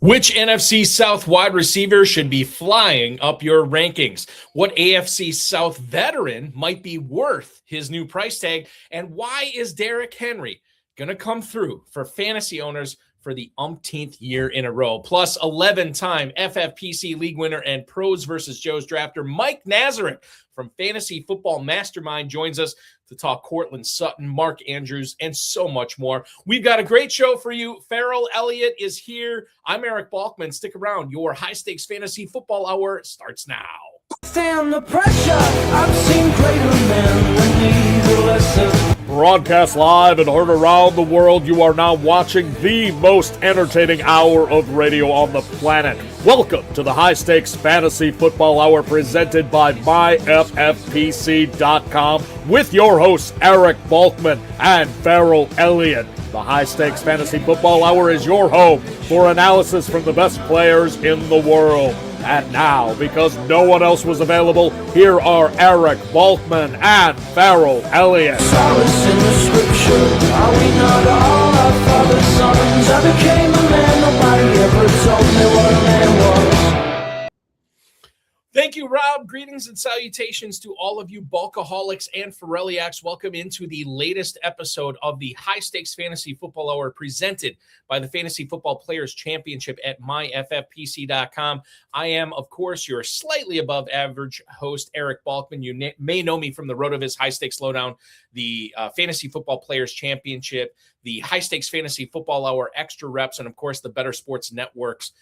Which NFC South wide receiver should be flying up your rankings? What AFC South veteran might be worth his new price tag? And why is Derrick Henry going to come through for fantasy owners for the umpteenth year in a row? Plus, 11-time FFPC League winner and Pros vs. Joe's drafter Mike Nazarek from Fantasy Football Mastermind joins us to talk Cortland Sutton, Mark Andrews, and so much more. We've got a great show for you. Ferrell, Elliott is here. I'm Eric Balkman. Stick around. Your high-stakes fantasy football hour starts now. Stand the pressure. I've seen greater men than need a lesson. Broadcast live and heard around the world, you are now watching the most entertaining hour of radio on the planet. Welcome to the High Stakes Fantasy Football Hour presented by myffpc.com with your hosts Eric Balkman and Ferrell, Elliott. The High Stakes Fantasy Football Hour is your home for analysis from the best players in the world. And now, because no one else was available, here are Eric Balkman and Ferrell, Elliott. Solace in the scripture. Are we not all our father's sons? I became a man. Nobody ever told me what a man was. Thank you, Rob. Greetings and salutations to all of you Bulkaholics and Ferrelliacs. Welcome into the latest episode of the High Stakes Fantasy Football Hour presented by the Fantasy Football Players Championship at myffpc.com. I am, of course, your slightly above average host, Eric Balkman. You may know me from the RotoViz High Stakes Lowdown, the Fantasy Football Players Championship, the High Stakes Fantasy Football Hour Extra Reps, and, of course, the Better Sports Network's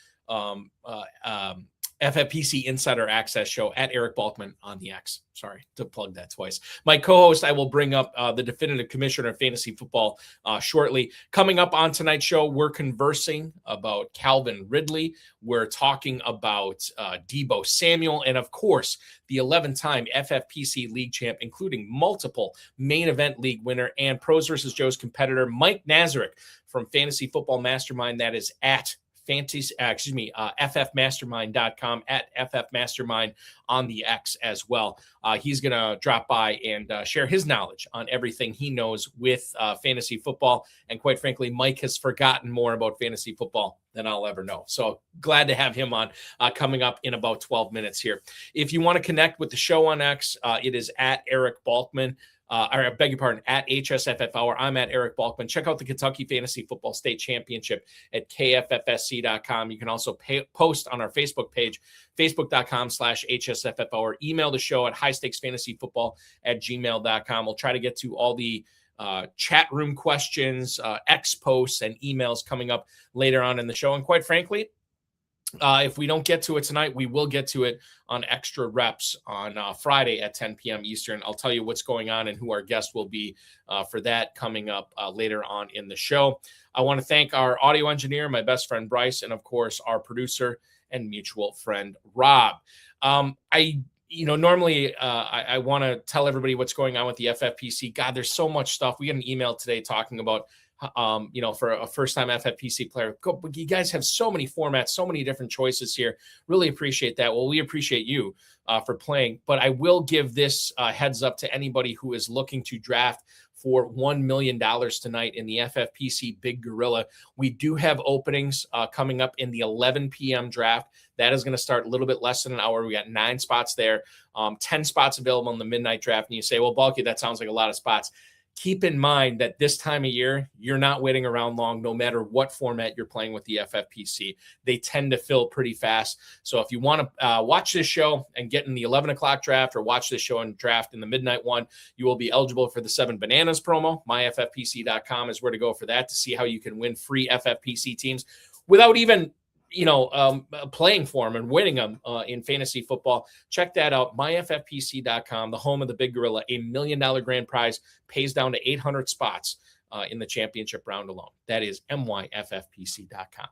FFPC Insider Access Show at Eric Balkman on the X. Sorry to plug that twice. My co-host, I will bring up the definitive commissioner of fantasy football shortly. Coming up on tonight's show, we're conversing about Calvin Ridley. We're talking about Deebo Samuel, and of course, the 11-time FFPC League champ, including multiple main event league winner and Pros vs. Joe's competitor, Mike Nazarek from Fantasy Football Mastermind. That is at ffmastermind.com, at ffmastermind on the X as well. He's going to drop by and share his knowledge on everything he knows with fantasy football. And quite frankly, Mike has forgotten more about fantasy football than I'll ever know. So glad to have him on coming up in about 12 minutes here. If you want to connect with the show on X, it is at Eric Balkman. I beg your pardon, at HSFF Hour. I'm at Eric Balkman. Check out the Kentucky Fantasy Football State Championship at kffsc.com. You can also post on our Facebook page, facebook.com/HSFF Hour. Email the show at highstakesfantasyfootball@gmail.com. We'll try to get to all the chat room questions, X posts, and emails coming up later on in the show. And quite frankly, if we don't get to it tonight, we will get to it on Extra Reps on Friday at 10 p.m. Eastern. I'll tell you what's going on and who our guest will be for that coming up later on in the show. I want to thank our audio engineer, my best friend Bryce, and of course our producer and mutual friend Rob. Normally I want to tell everybody what's going on with the FFPC. God, there's so much stuff. We got an email today talking about for a first-time FFPC player. You guys have so many formats, so many different choices here. Really appreciate that. Well, we appreciate you for playing. But I will give this heads up to anybody who is looking to draft for $1 million tonight in the FFPC Big Gorilla. We do have openings coming up in the 11 p.m. draft. That is going to start a little bit less than an hour. We got 9 spots there, 10 spots available in the midnight draft. And you say, well, Balky, that sounds like a lot of spots. Keep in mind that this time of year, you're not waiting around long, no matter what format you're playing with the FFPC. They tend to fill pretty fast. So if you want to watch this show and get in the 11 o'clock draft or watch this show and draft in the midnight one, you will be eligible for the 7 Bananas promo. MyFFPC.com is where to go for that to see how you can win free FFPC teams without even playing for them and winning them in fantasy football. Check that out. MyFFPC.com, the home of the Big Gorilla. $1 million grand prize pays down to 800 spots in the championship round alone. That is MyFFPC.com.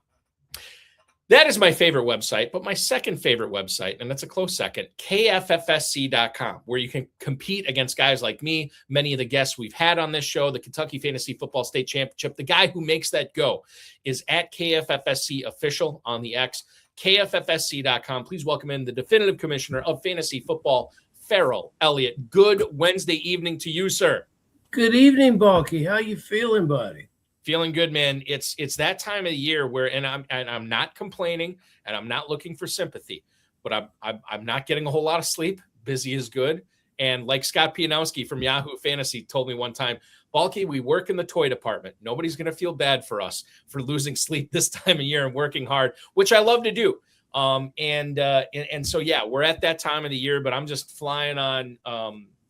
That is my favorite website, but my second favorite website, and that's a close second, kffsc.com, where you can compete against guys like me, many of the guests we've had on this show, the Kentucky Fantasy Football State Championship. The guy who makes that go is at KFFSC Official on the X, kffsc.com. Please welcome in the definitive commissioner of fantasy football, Ferrell, Elliott. Good Wednesday evening to you, sir. Good evening, Balky. How you feeling, buddy? Feeling good, man. It's that time of the year where, and I'm not complaining, and I'm not looking for sympathy, but I'm not getting a whole lot of sleep. Busy is good. And like Scott Pianowski from Yahoo Fantasy told me one time, Balky, we work in the toy department. Nobody's going to feel bad for us for losing sleep this time of year and working hard, which I love to do. And so, yeah, we're at that time of the year, but I'm just flying on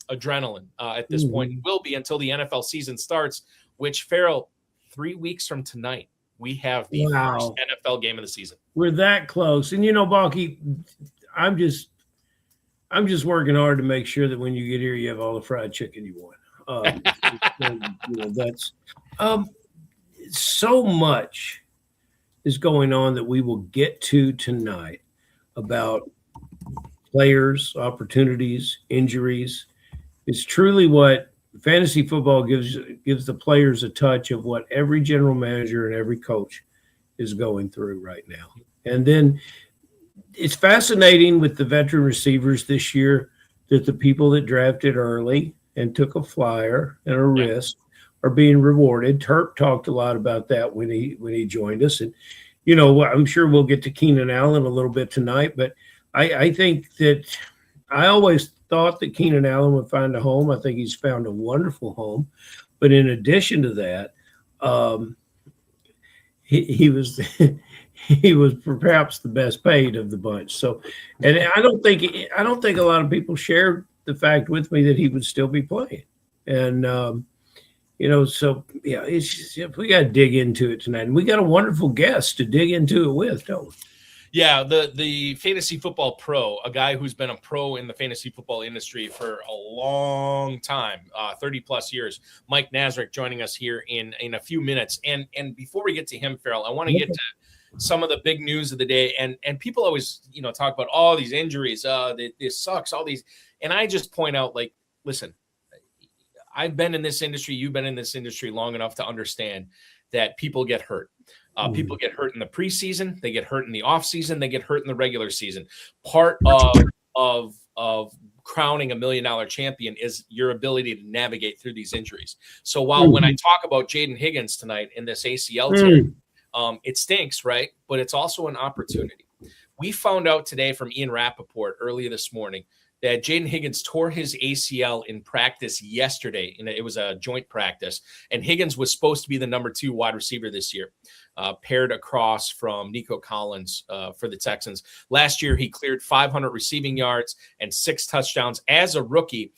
adrenaline at this point. It will be until the NFL season starts, which, Ferrell, 3 weeks from tonight, we have the first NFL game of the season. We're that close. And, Balky, I'm just working hard to make sure that when you get here, you have all the fried chicken you want. That's so much is going on that we will get to tonight about players, opportunities, injuries. It's truly what fantasy football gives the players a touch of what every general manager and every coach is going through right now. And then it's fascinating with the veteran receivers this year that the people that drafted early and took a flyer and a risk are being rewarded. Terp talked a lot about that when he joined us. And, I'm sure we'll get to Keenan Allen a little bit tonight, but I think that I always thought that Keenan Allen would find a home. I think he's found a wonderful home. But in addition to that, he was he was perhaps the best paid of the bunch. So, and I don't think a lot of people shared the fact with me that he would still be playing. And so yeah, we got to dig into it tonight, and we got a wonderful guest to dig into it with, don't we? Yeah, the fantasy football pro, a guy who's been a pro in the fantasy football industry for a long time, 30 plus years. Mike Nazarek joining us here in a few minutes. And before we get to him, Ferrell, I want to get to some of the big news of the day. And people always, talk about all these injuries. This sucks, all these. And I just point out, like, listen, I've been in this industry. You've been in this industry long enough to understand that people get hurt. People get hurt in the preseason. They get hurt in the offseason. They get hurt in the regular season. Part of crowning $1 million champion is your ability to navigate through these injuries. So while when I talk about Jaden Higgins tonight in this ACL team, it stinks, right? But it's also an opportunity. We found out today from Ian Rappaport earlier this morning that Jaden Higgins tore his ACL in practice yesterday. And it was a joint practice. And Higgins was supposed to be the number 2 wide receiver this year, paired across from Nico Collins for the Texans. Last year, he cleared 500 receiving yards and 6 touchdowns as a rookie,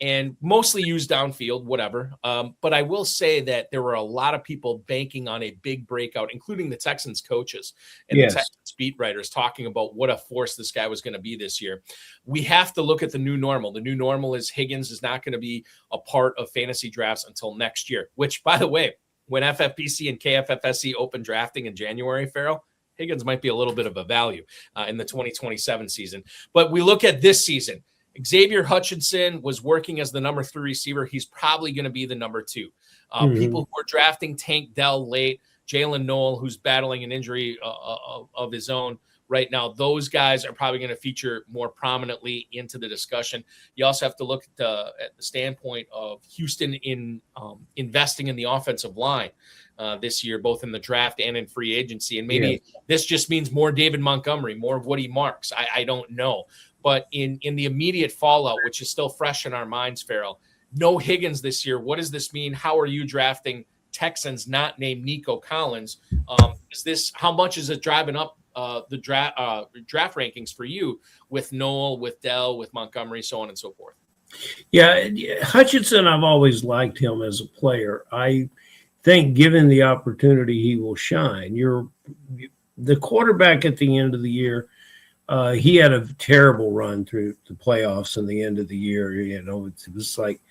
and mostly used downfield, whatever. But I will say that there were a lot of people banking on a big breakout, including the Texans coaches and the Texans beat writers, talking about what a force this guy was going to be this year. We have to look at the new normal. The new normal is Higgins is not going to be a part of fantasy drafts until next year, which, by the way, when FFPC and KFFSC open drafting in January, Ferrell, Higgins might be a little bit of a value in the 2027 season. But we look at this season. Xavier Hutchinson was working as the number 3 receiver. He's probably going to be the number 2. People who are drafting Tank Dell late, Jalen Noel, who's battling an injury of his own right now, those guys are probably going to feature more prominently into the discussion. You also have to look at the standpoint of Houston in investing in the offensive line this year, both in the draft and in free agency. And maybe this just means more David Montgomery, more of Woody Marks. I don't know. But in the immediate fallout, which is still fresh in our minds, Ferrell, no Higgins this year. What does this mean? How are you drafting Texans not named Nico Collins? How much is it driving up the draft rankings for you with Noel, with Dell, with Montgomery, so on and so forth? Yeah, Hutchinson, I've always liked him as a player. I think given the opportunity, he will shine. The quarterback at the end of the year, he had a terrible run through the playoffs and the end of the year. It was like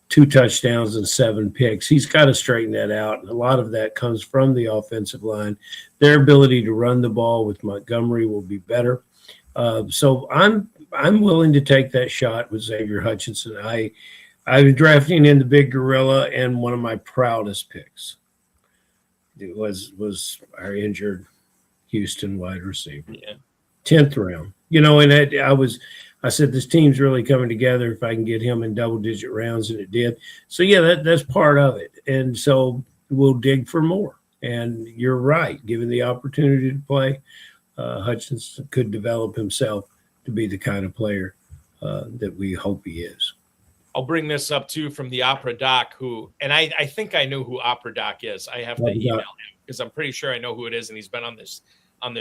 2 touchdowns and 7 picks. He's got to straighten that out. A lot of that comes from the offensive line. Their ability to run the ball with Montgomery will be better. So I'm willing to take that shot with Xavier Hutchinson. I was drafting in the Big Gorilla, and one of my proudest picks was our injured Houston wide receiver. Yeah. 10th round. And I said, this team's really coming together if I can get him in double-digit rounds, and it did. So, yeah, that's part of it. And so will dig for more. And you're right. Given the opportunity to play, Hutchinson could develop himself to be the kind of player that we hope he is. I'll bring this up too from the Opera Doc, and I think I know who Opera Doc is. I have to email him because I'm pretty sure I know who it is, and he's been on this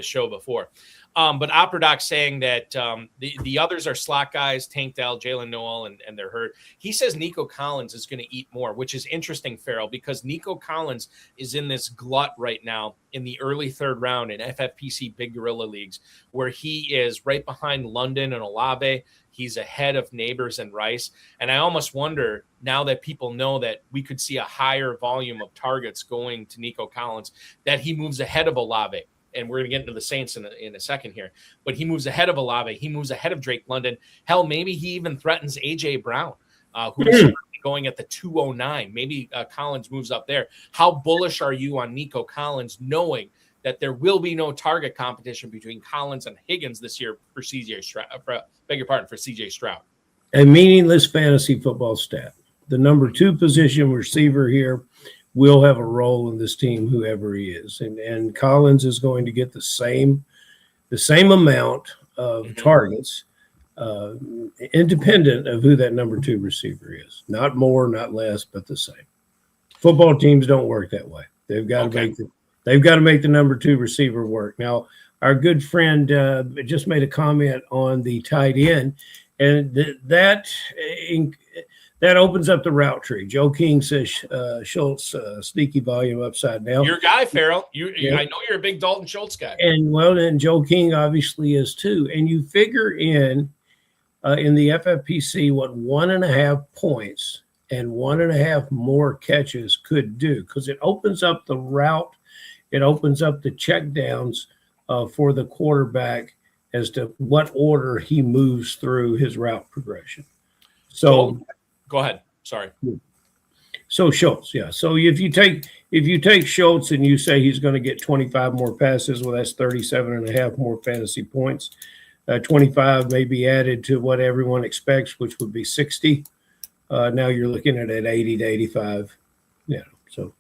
show before. But Opera Doc saying that the others are slot guys, Tank Dell, Jalen Noel, and they're hurt. He says Nico Collins is going to eat more, which is interesting, Ferrell, because Nico Collins is in this glut right now in the early third round in FFPC Big Gorilla leagues, where he is right behind London and Olave. He's ahead of Neighbors and Rice. And I almost wonder, now that people know that we could see a higher volume of targets going to Nico Collins, that he moves ahead of Olave. And we're going to get into the Saints in a second here. But he moves ahead of Olave. He moves ahead of Drake London. Hell, maybe he even threatens A.J. Brown, who's going at the 209. Maybe Collins moves up there. How bullish are you on Nico Collins, knowing that there will be no target competition between Collins and Higgins this year for C.J. Stroud? For C.J. Stroud. A meaningless fantasy football stat. The number 2 position receiver here will have a role in this team, whoever he is. And Collins is going to get the same amount of targets, independent of who that number 2 receiver is. Not more, not less, but the same. Football teams don't work that way. They've got to make the number 2 receiver work. Now, our good friend just made a comment on the tight end, and that opens up the route tree. Joe King says Schultz sneaky volume upside down. Your guy, Ferrell. I know you're a big Dalton Schultz guy. And Joe King obviously is too. And you figure in the FFPC what 1.5 points and 1.5 more catches could do, because it opens up the route. It opens up the check downs for the quarterback as to what order he moves through his route progression. So go ahead. Sorry. So Schultz, yeah. So if you take Schultz and you say he's going to get 25 more passes, well, that's 37.5 more fantasy points. 25 may be added to what everyone expects, which would be 60. Now you're looking at 80 to 85. Yeah. So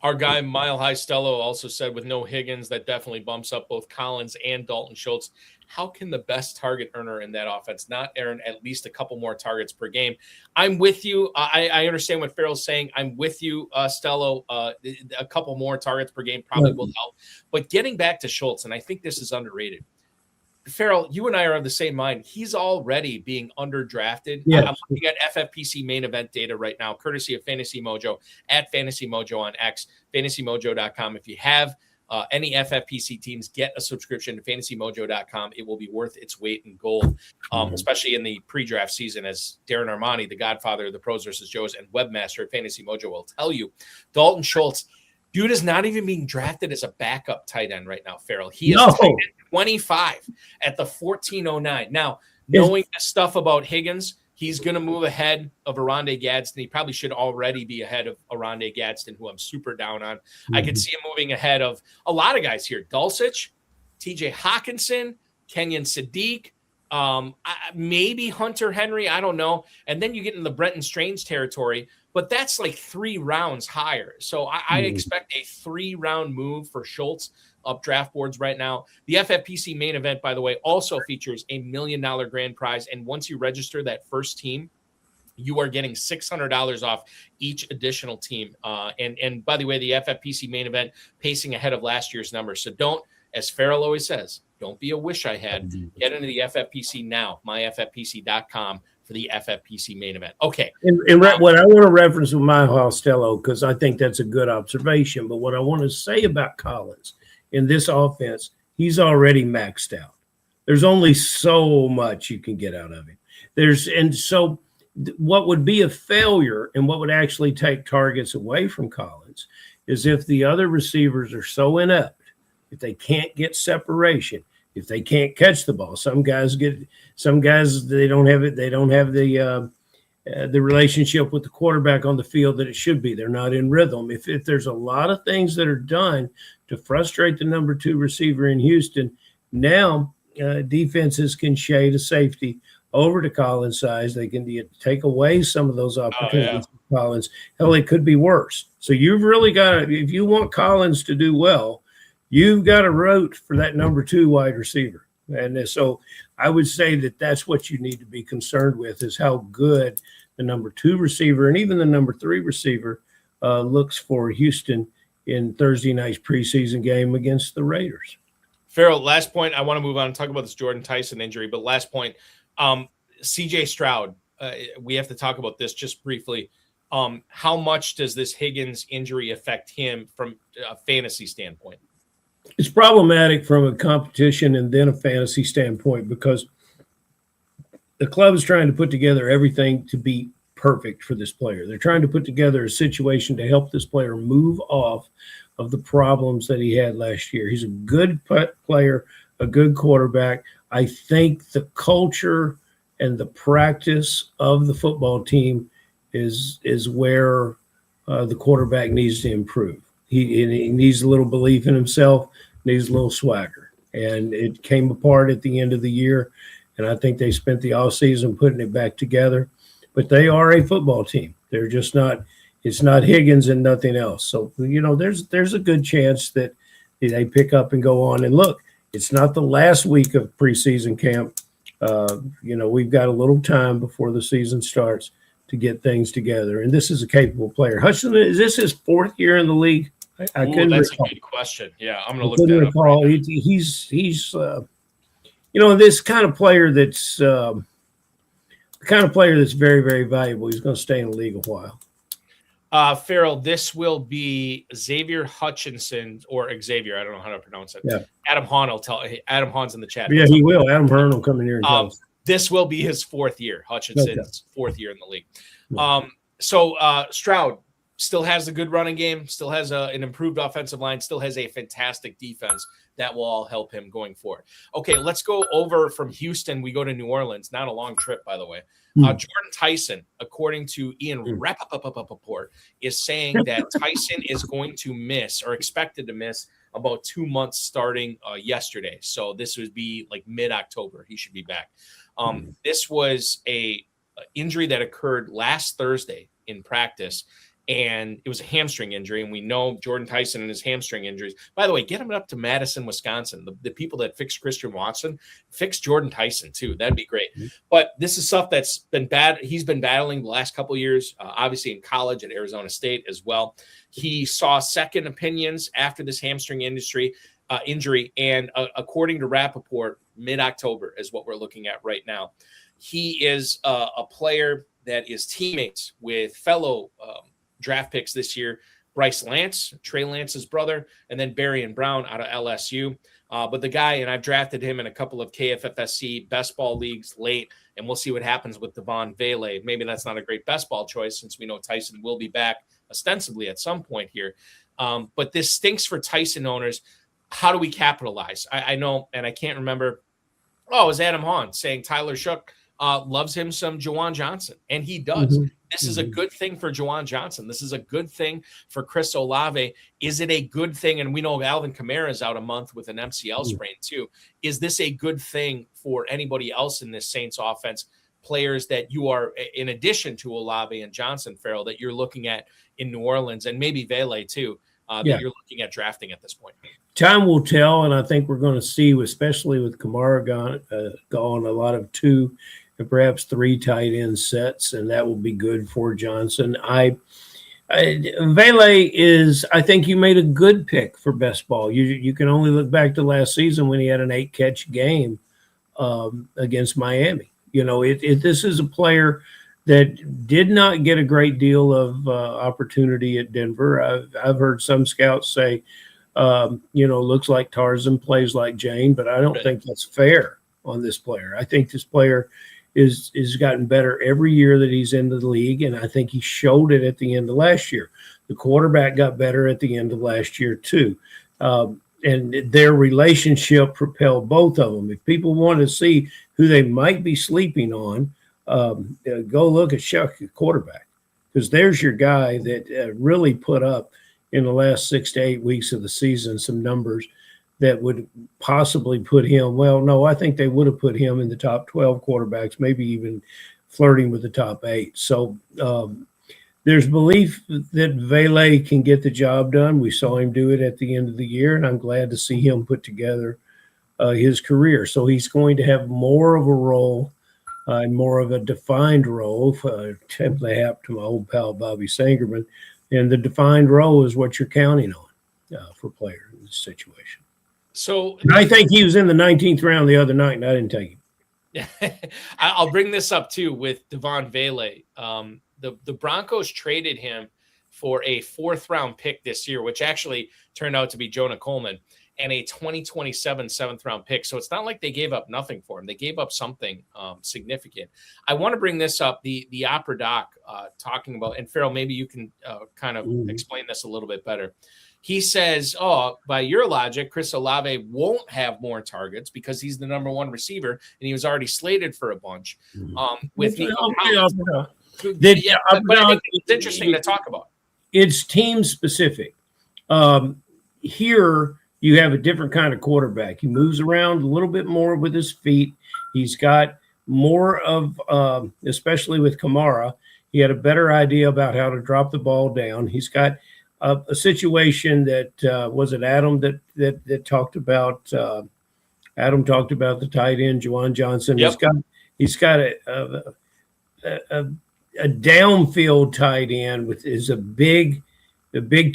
our guy Mile High Stello also said with no Higgins, that definitely bumps up both Collins and Dalton Schultz. How can the best target earner in that offense not earn at least a couple more targets per game? I'm with you. I understand what Ferrell's saying. I'm with you, Stello. A couple more targets per game probably will help. But getting back to Schultz, and I think this is underrated. Ferrell, you and I are of the same mind. He's already being underdrafted. Yes. I'm looking at FFPC main event data right now, courtesy of Fantasy Mojo, at Fantasy Mojo on X, fantasymojo.com. If you have any FFPC teams, get a subscription to fantasymojo.com. It will be worth its weight in gold, especially in the pre-draft season, as Darren Armani, the godfather of the Pros versus Joes and webmaster at Fantasy Mojo, will tell you. Dalton Schultz, dude, is not even being drafted as a backup tight end right now, Ferrell. He is tight end 25 at the 1409. Now, knowing the stuff about Higgins, he's going to move ahead of Oronde Gadsden. He probably should already be ahead of Oronde Gadsden, who I'm super down on. I could see him moving ahead of a lot of guys here. Dulcich, TJ Hawkinson, Kenyon Sadiq, maybe Hunter Henry. I don't know. And then you get in the Brenton Strange territory, but that's like 3 rounds higher. So I expect a 3-round move for Schultz up draft boards right now. The FFPC main event, by the way, also features $1 million grand prize. And once you register that first team, you are getting $600 off each additional team. And by the way, the FFPC main event pacing ahead of last year's numbers. So don't, as Ferrell always says, don't be a wish I had. Get into the FFPC now, myffpc.com for the FFPC main event. Okay. And what I want to reference with my Stello, because I think that's a good observation, but what I want to say about Collins in this offense, he's already maxed out. There's only so much you can get out of him. So what would be a failure and what would actually take targets away from Collins is if the other receivers are so inept, if they can't get separation, if they can't catch the ball. Some guys they don't have it. They don't have the relationship with the quarterback on the field that it should be. They're not in rhythm. If there's a lot of things that are done to frustrate the number 2 receiver in Houston, now defenses can shade a safety over to Collins' size. They can take away some of those opportunities for Collins. Hell, it could be worse. So you've really got to, if you want Collins to do well, you've got to root for that number 2 wide receiver. And so I would say that that's what you need to be concerned with, is how good the number 2 receiver and even the number 3 receiver looks for Houston in Thursday night's preseason game against the Raiders. Ferrell, last point. I want to move on and talk about this Jordan Tyson injury, but last point, CJ Stroud, we have to talk about this just briefly. How much does this Higgins injury affect him from a fantasy standpoint? It's problematic from a competition and then a fantasy standpoint, because the club is trying to put together everything to be perfect for this player. They're trying to put together a situation to help this player move off of the problems that he had last year. He's a good player, a good quarterback. I think the culture and the practice of the football team is where the quarterback needs to improve. He needs a little belief in himself, needs a little swagger. And it came apart at the end of the year, and I think they spent the offseason putting it back together. But they are a football team. They're just not – it's not Higgins and nothing else. So, there's a good chance that they pick up and go on. And look, it's not the last week of preseason camp. We've got a little time before the season starts to get things together. And this is a capable player. Hudson, is this his 4th year in the league? I couldn't That's recall. a good question. Yeah, I'm going to look that up. Recall. Right, he's this kind of player that's the kind of player that's very, very valuable. He's going to stay in the league a while. Ferrell, this will be Xavier Hutchinson or Xavier. I don't know how to pronounce it. Yeah. Adam Hahn will tell. Adam Hahn's in the chat. Yeah, he will. Adam Hearn will come in here and tell us. This will be his 4th year. Hutchinson's 4th year in the league. Yeah. So Stroud still has a good running game, still has an improved offensive line, still has a fantastic defense that will all help him going forward. Okay, let's go over from Houston. We go to New Orleans. Not a long trip, by the way. Jordan Tyson, according to Ian Rappaport, is saying that Tyson is going to miss or expected to miss about 2 months starting yesterday. So this would be like mid-October. He should be back. This was a injury that occurred last Thursday in practice, and it was a hamstring injury. And we know Jordan Tyson and his hamstring injuries. By the way, get him up to Madison, Wisconsin. The people that fixed Christian Watson, fix Jordan Tyson too. That'd be great. But this is stuff that's been bad. He's been battling the last couple of years, obviously in college at Arizona State as well. He saw second opinions after this hamstring injury. And according to Rappaport, mid-October is what we're looking at right now. He is a player that is teammates with fellow draft picks this year, Bryce Lance, Trey Lance's brother, and then Barry and Brown out of LSU. But the guy, and I've drafted him in a couple of KFFSC best ball leagues late, and we'll see what happens with Devon Vele. Maybe that's not a great best ball choice since we know Tyson will be back ostensibly at some point here. But this stinks for Tyson owners. How do we capitalize? I know, and I can't remember. Oh, it was Adam Hahn saying Tyler Shook loves him some Juwan Johnson, and he does. This is a good thing for Juwan Johnson. This is a good thing for Chris Olave. Is it a good thing? And we know Alvin Kamara is out a month with an MCL sprain too. Is this a good thing for anybody else in this Saints offense? Players that you are, in addition to Olave and Johnson, Ferrell, that you're looking at in New Orleans, and maybe Vele too, that you're looking at drafting at this point. Time will tell, and I think we're going to see, especially with Kamara gone, a lot of 2 and perhaps 3 tight end sets, and that will be good for Johnson. Vele is, I think you made a good pick for best ball. You can only look back to last season when he had an 8-catch game against Miami. This is a player that did not get a great deal of opportunity at Denver. I've heard some scouts say, looks like Tarzan, plays like Jane, but I don't think that's fair on this player. I think this player is gotten better every year that he's in the league, and I think he showed it at the end of last year. The quarterback got better at the end of last year too, and their relationship propelled both of them. If people want to see who they might be sleeping on, go look at Shuck, the quarterback, because there's your guy that really put up in the last 6 to 8 weeks of the season some numbers that would possibly put him, I think they would have put him in the top 12 quarterbacks, maybe even flirting with the top 8. So there's belief that Vele can get the job done. We saw him do it at the end of the year, and I'm glad to see him put together his career. So he's going to have more of a role and more of a defined role. Tip the hat to my old pal Bobby Sangerman. And the defined role is what you're counting on for players in this situation. So and I think he was in the 19th round the other night, and I didn't take him. I'll bring this up too with Devon Vele. The Broncos traded him for a 4th round pick this year, which actually turned out to be Jonah Coleman, and a 2027 7th round pick. So it's not like they gave up nothing for him. They gave up something significant. I want to bring this up. The Opera Doc talking about, and Ferrell, maybe you can kind of explain this a little bit better. He says, by your logic, Chris Olave won't have more targets because he's the number 1 receiver and he was already slated for a bunch. With Nico Collins. But I think it's interesting to talk about. It's team specific. Here, you have a different kind of quarterback. He moves around a little bit more with his feet. He's got more of, especially with Kamara, he had a better idea about how to drop the ball down. He's got a situation that was it Adam that talked about. Adam talked about the tight end, Juwan Johnson. Yep. He's got a downfield tight end is a big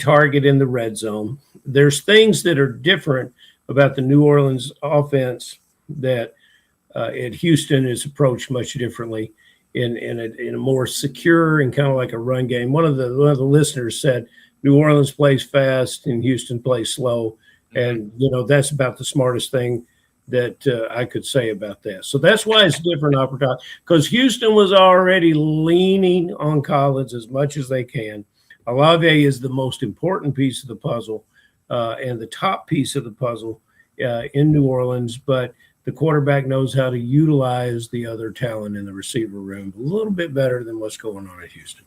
target in the red zone. There's things that are different about the New Orleans offense that at Houston is approached much differently in a more secure and kind of like a run game. One of the listeners said New Orleans plays fast and Houston plays slow, and that's about the smartest thing that I could say about that. So that's why it's different opportunity, because Houston was already leaning on Collins as much as they can. Olave is the most important piece of the puzzle and the top piece of the puzzle in New Orleans, but the quarterback knows how to utilize the other talent in the receiver room a little bit better than what's going on at Houston.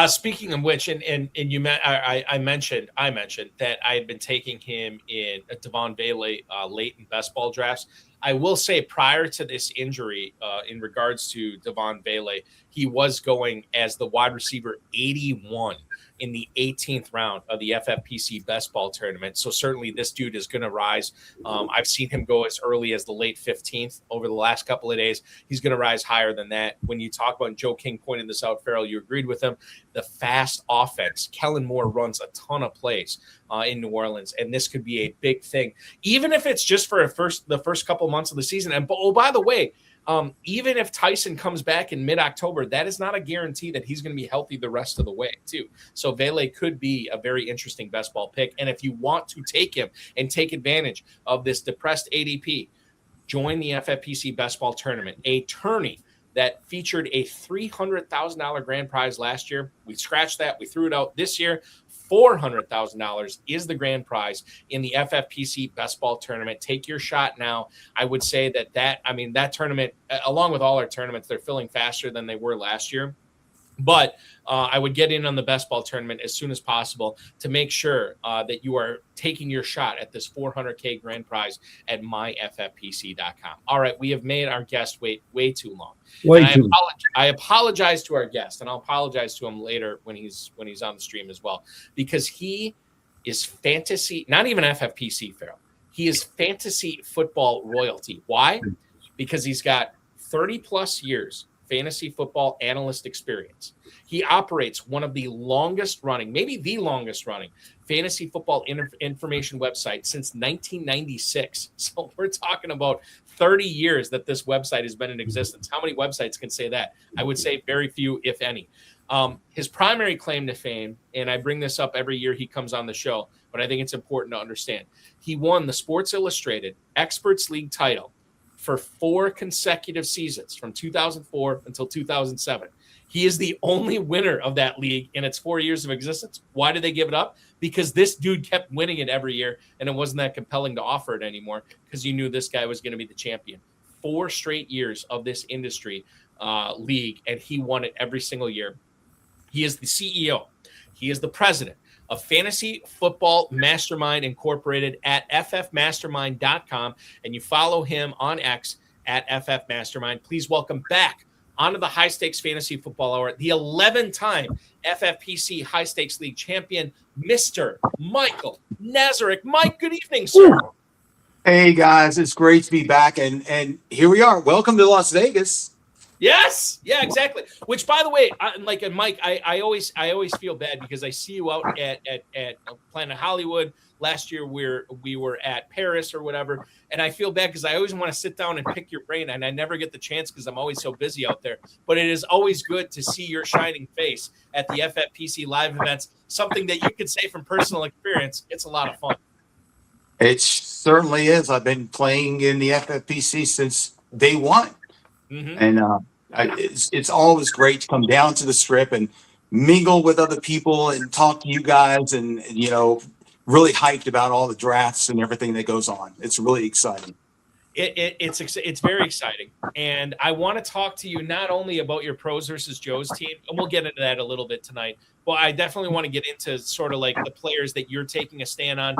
Speaking of which, and you I mentioned that I had been taking him in Devon Vele late in best ball drafts. I will say prior to this injury, in regards to Devon Vele, he was going as the wide receiver 81 in the 18th round of the FFPC Best Ball Tournament. So certainly this dude is going to rise. I've seen him go as early as the late 15th over the last couple of days. He's going to rise higher than that. When you talk about, Joe King pointed this out, Ferrell, you agreed with him, the fast offense. Kellen Moore runs a ton of plays in New Orleans, and this could be a big thing, even if it's just for the first couple months of the season. And by the way, even if Tyson comes back in mid-October, that is not a guarantee that he's going to be healthy the rest of the way, too. So Vele could be a very interesting best ball pick. And if you want to take him and take advantage of this depressed ADP, join the FFPC Best Ball Tournament, a tourney that featured a $300,000 grand prize last year. We scratched that. We threw it out this year. $400,000 is the grand prize in the FFPC Best Ball Tournament. Take your shot now. I would say that tournament, along with all our tournaments, they're filling faster than they were last year. But I would get in on the Best Ball Tournament as soon as possible to make sure that you are taking your shot at this $400K grand prize at myffpc.com. All right, we have made our guest wait way too long. I apologize to our guest, and I'll apologize to him later when he's on the stream as well, because he is fantasy, not even FFPC, Ferrell. He is fantasy football royalty. Why? Because he's got 30-plus years fantasy football analyst experience. He operates one of the longest running, maybe the longest running fantasy football information website since 1996. So we're talking about 30 years that this website has been in existence. How many websites can say that? I would say very few, if any. His primary claim to fame, and I bring this up every year he comes on the show, but I think it's important to understand. He won the Sports Illustrated Experts League title for 4 consecutive seasons from 2004 until 2007. He is the only winner of that league in its 4 years of existence. Why did they give it up? Because this dude kept winning it every year, and it wasn't that compelling to offer it anymore because you knew this guy was going to be the champion. 4 straight years of this industry league, and he won it every single year. He is the CEO. He is the president of Fantasy Football Mastermind Incorporated at ffmastermind.com, and you follow him on X at ffmastermind. Please welcome back onto the High Stakes Fantasy Football Hour, the 11-time FFPC High Stakes League champion, Mr. Michael Nazarek. Mike, good evening, sir. Hey guys, it's great to be back, and here we are. Welcome to Las Vegas. Yes, yeah, exactly. Which, by the way, Mike, I always feel bad because I see you out at Planet Hollywood. Last year we were at Paris or whatever, and I feel bad because I always want to sit down and pick your brain, and I never get the chance because I'm always so busy out there. But it is always good to see your shining face at the FFPC live events. Something that you could say from personal experience. It's a lot of fun. It certainly is. I've been playing in the FFPC since day one, and it's always great to come down to the Strip and mingle with other people and talk to you guys, and really hyped about all the drafts and everything that goes on. It's really exciting. It's very exciting, and I want to talk to you not only about your pros versus Joe's team, and we'll get into that a little bit tonight. But I definitely want to get into sort of like the players that you're taking a stand on,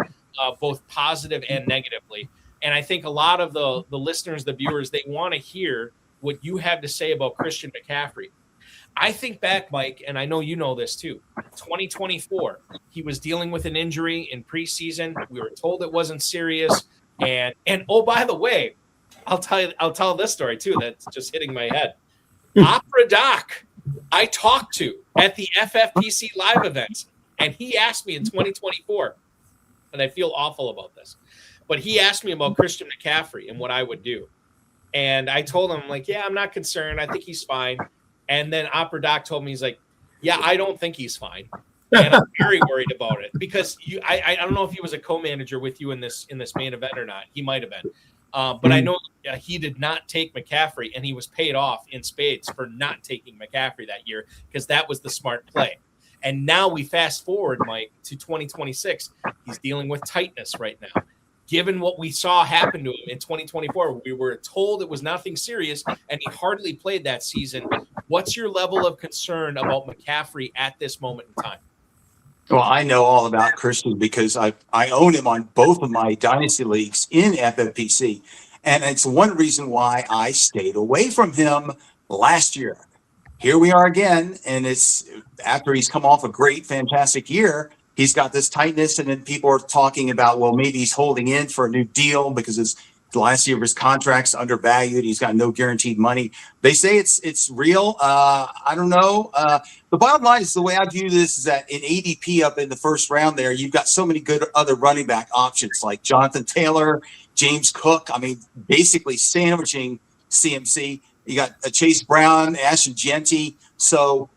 both positive and negatively. And I think a lot of the listeners, the viewers, they want to hear what you have to say about Christian McCaffrey. I think back, Mike, and I know you know this too. 2024, he was dealing with an injury in preseason. We were told it wasn't serious. And oh, by the way, I'll tell this story too. That's just hitting my head. Opera Doc, I talked to at the FFPC live events, and he asked me in 2024, and I feel awful about this, but he asked me about Christian McCaffrey and what I would do. And I told him, like, yeah, I'm not concerned. I think he's fine. And then Opera Doc told me, he's like, yeah, I don't think he's fine. And I'm very worried about it because I don't know if he was a co-manager with you in this main event or not. He might have been. But I know he did not take McCaffrey, and he was paid off in spades for not taking McCaffrey that year because that was the smart play. And now we fast forward, Mike, to 2026. He's dealing with tightness right now. Given what we saw happen to him in 2024, we were told it was nothing serious, and he hardly played that season. What's your level of concern about McCaffrey at this moment in time? Well, I know all about Christian because I own him on both of my dynasty leagues in FFPC. And it's one reason why I stayed away from him last year. Here we are again, and it's after he's come off a great, fantastic year. He's got this tightness, and then people are talking about, well, maybe he's holding in for a new deal because the last year of his contract's undervalued. He's got no guaranteed money. They say it's real. I don't know. The bottom line is the way I view this is that in ADP up in the first round there, you've got so many good other running back options like Jonathan Taylor, James Cook. I mean, basically sandwiching CMC. You got Chase Brown, Ashton Genty. So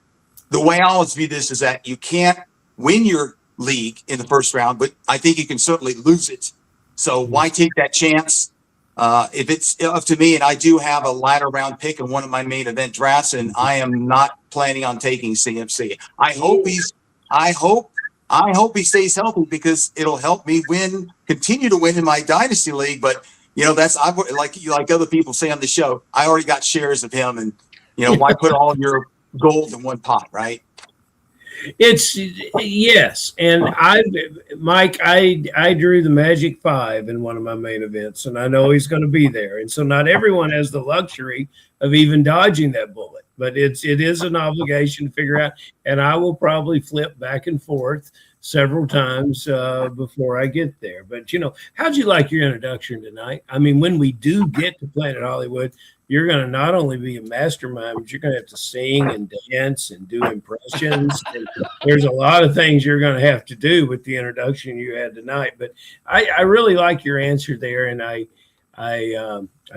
the way I always view this is that you can't win your league in the first round, but I think you can certainly lose it. So why take that chance? If it's up to me, and I do have a latter round pick in one of my main event drafts, and I am not planning on taking CMC. I hope he stays healthy because it'll help me continue to win in my dynasty league. But like other people say on the show, I already got shares of him, and why put all your gold in one pot, right? It's yes, and Mike, I drew the Magic 5 in one of my main events, and I know he's going to be there, and so not everyone has the luxury of even dodging that bullet, but it is an obligation to figure out, and I will probably flip back and forth several times before I get there. But how'd you like your introduction tonight? I mean, when we do get to Planet Hollywood, you're going to not only be a mastermind, but you're going to have to sing and dance and do impressions. And there's a lot of things you're going to have to do with the introduction you had tonight. But I really like your answer there, and I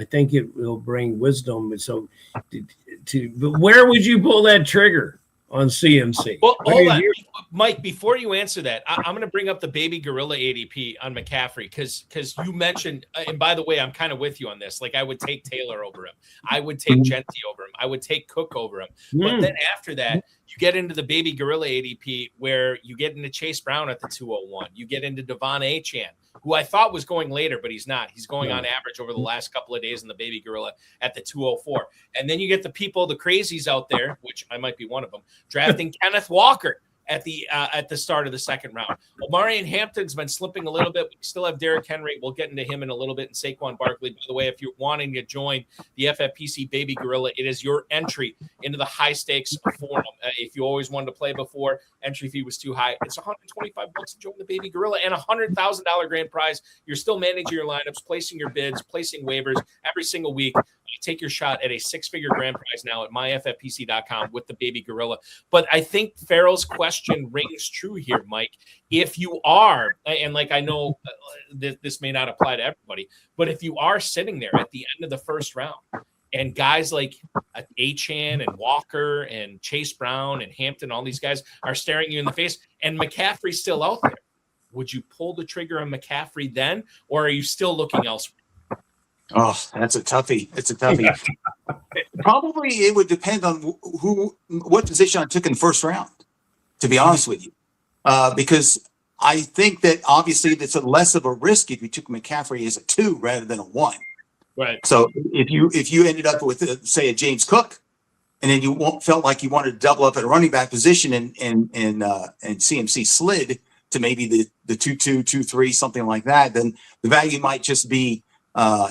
think it will bring wisdom. So, but where would you pull that trigger on CMC? Well, hold on, Mike. Before you answer that, I'm going to bring up the Baby Gorilla ADP on McCaffrey because you mentioned, and by the way, I'm kind of with you on this. Like, I would take Taylor over him. I would take Genty over him. I would take Cook over him. But then after that, you get into the Baby Gorilla ADP where you get into Chase Brown at the 201. You get into Devon Achane, who I thought was going later, but he's not. He's going on average over the last couple of days in the Baby Gorilla at the 204. And then you get the people, the crazies out there, which I might be one of them, drafting Kenneth Walker at the start of the second round. Omarion Hampton's been slipping a little bit. We still have Derrick Henry. We'll get into him in a little bit, and Saquon Barkley. By the way, if you're wanting to join the FFPC Baby Gorilla, it is your entry into the high stakes forum. If you always wanted to play before, entry fee was too high. It's $125 to join the Baby Gorilla and a $100,000 grand prize. You're still managing your lineups, placing your bids, placing waivers every single week. You take your shot at a six-figure grand prize now at myffpc.com with the Baby Gorilla. But I think Ferrell's question rings true here, Mike. If you are, and like I know this may not apply to everybody, but if you are sitting there at the end of the first round and guys like Achane and Walker and Chase Brown and Hampton, all these guys are staring you in the face, and McCaffrey's still out there, would you pull the trigger on McCaffrey then, or are you still looking elsewhere? Oh, that's a toughie. It's a toughie. Probably it would depend on what position I took in the first round, to be honest with you. Because I think that obviously that's a less of a risk if you took McCaffrey as a 2 rather than a 1. Right. So if you ended up with say a James Cook, and then you felt like you wanted to double up at a running back position and CMC slid to maybe the 2-2, 2-3, something like that, then the value might just be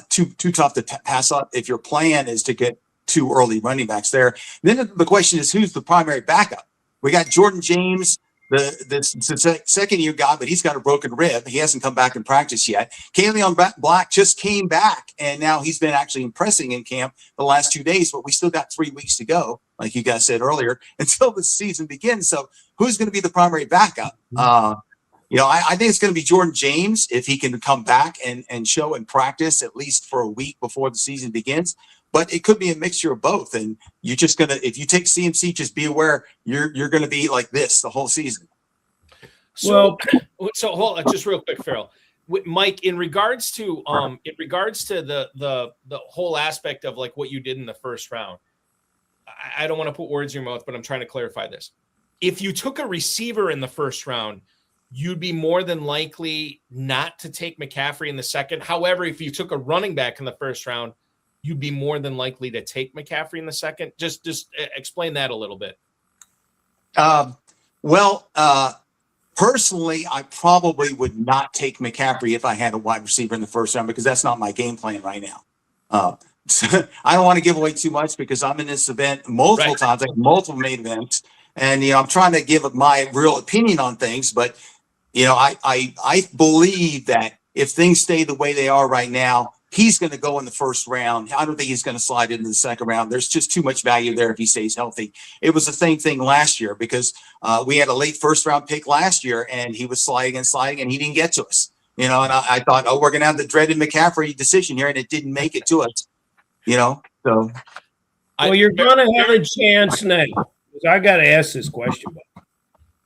too tough to pass up if your plan is to get 2 early running backs there. Then the question is, who's the primary backup? We got Jordan James, the second-year guy, but he's got a broken rib. He hasn't come back in practice yet. Kayleon Black just came back, and now he's been actually impressing in camp the last 2 days, but we still got 3 weeks to go, like you guys said earlier, until the season begins. So who's going to be the primary backup? I think it's going to be Jordan James if he can come back and show and practice at least for a week before the season begins. But it could be a mixture of both. And you're just going to, if you take CMC, just be aware you're going to be like this the whole season. So hold on, just real quick, Ferrell. Mike, in regards to the whole aspect of like what you did in the first round, I don't want to put words in your mouth, but I'm trying to clarify this. If you took a receiver in the first round, you'd be more than likely not to take McCaffrey in the second. However, if you took a running back in the first round, you'd be more than likely to take McCaffrey in the second. Just explain that a little bit. Personally, I probably would not take McCaffrey if I had a wide receiver in the first round, because that's not my game plan right now. I don't want to give away too much because I'm in this event multiple times, like multiple main events. And, I'm trying to give my real opinion on things, but, I believe that if things stay the way they are right now, he's going to go in the first round. I don't think he's going to slide into the second round. There's just too much value there if he stays healthy. It was the same thing last year because we had a late first round pick last year and he was sliding and he didn't get to us, and I thought, we're going to have the dreaded McCaffrey decision here, and it didn't make it to us, so. Well, you're going to have a chance now. I got to ask this question.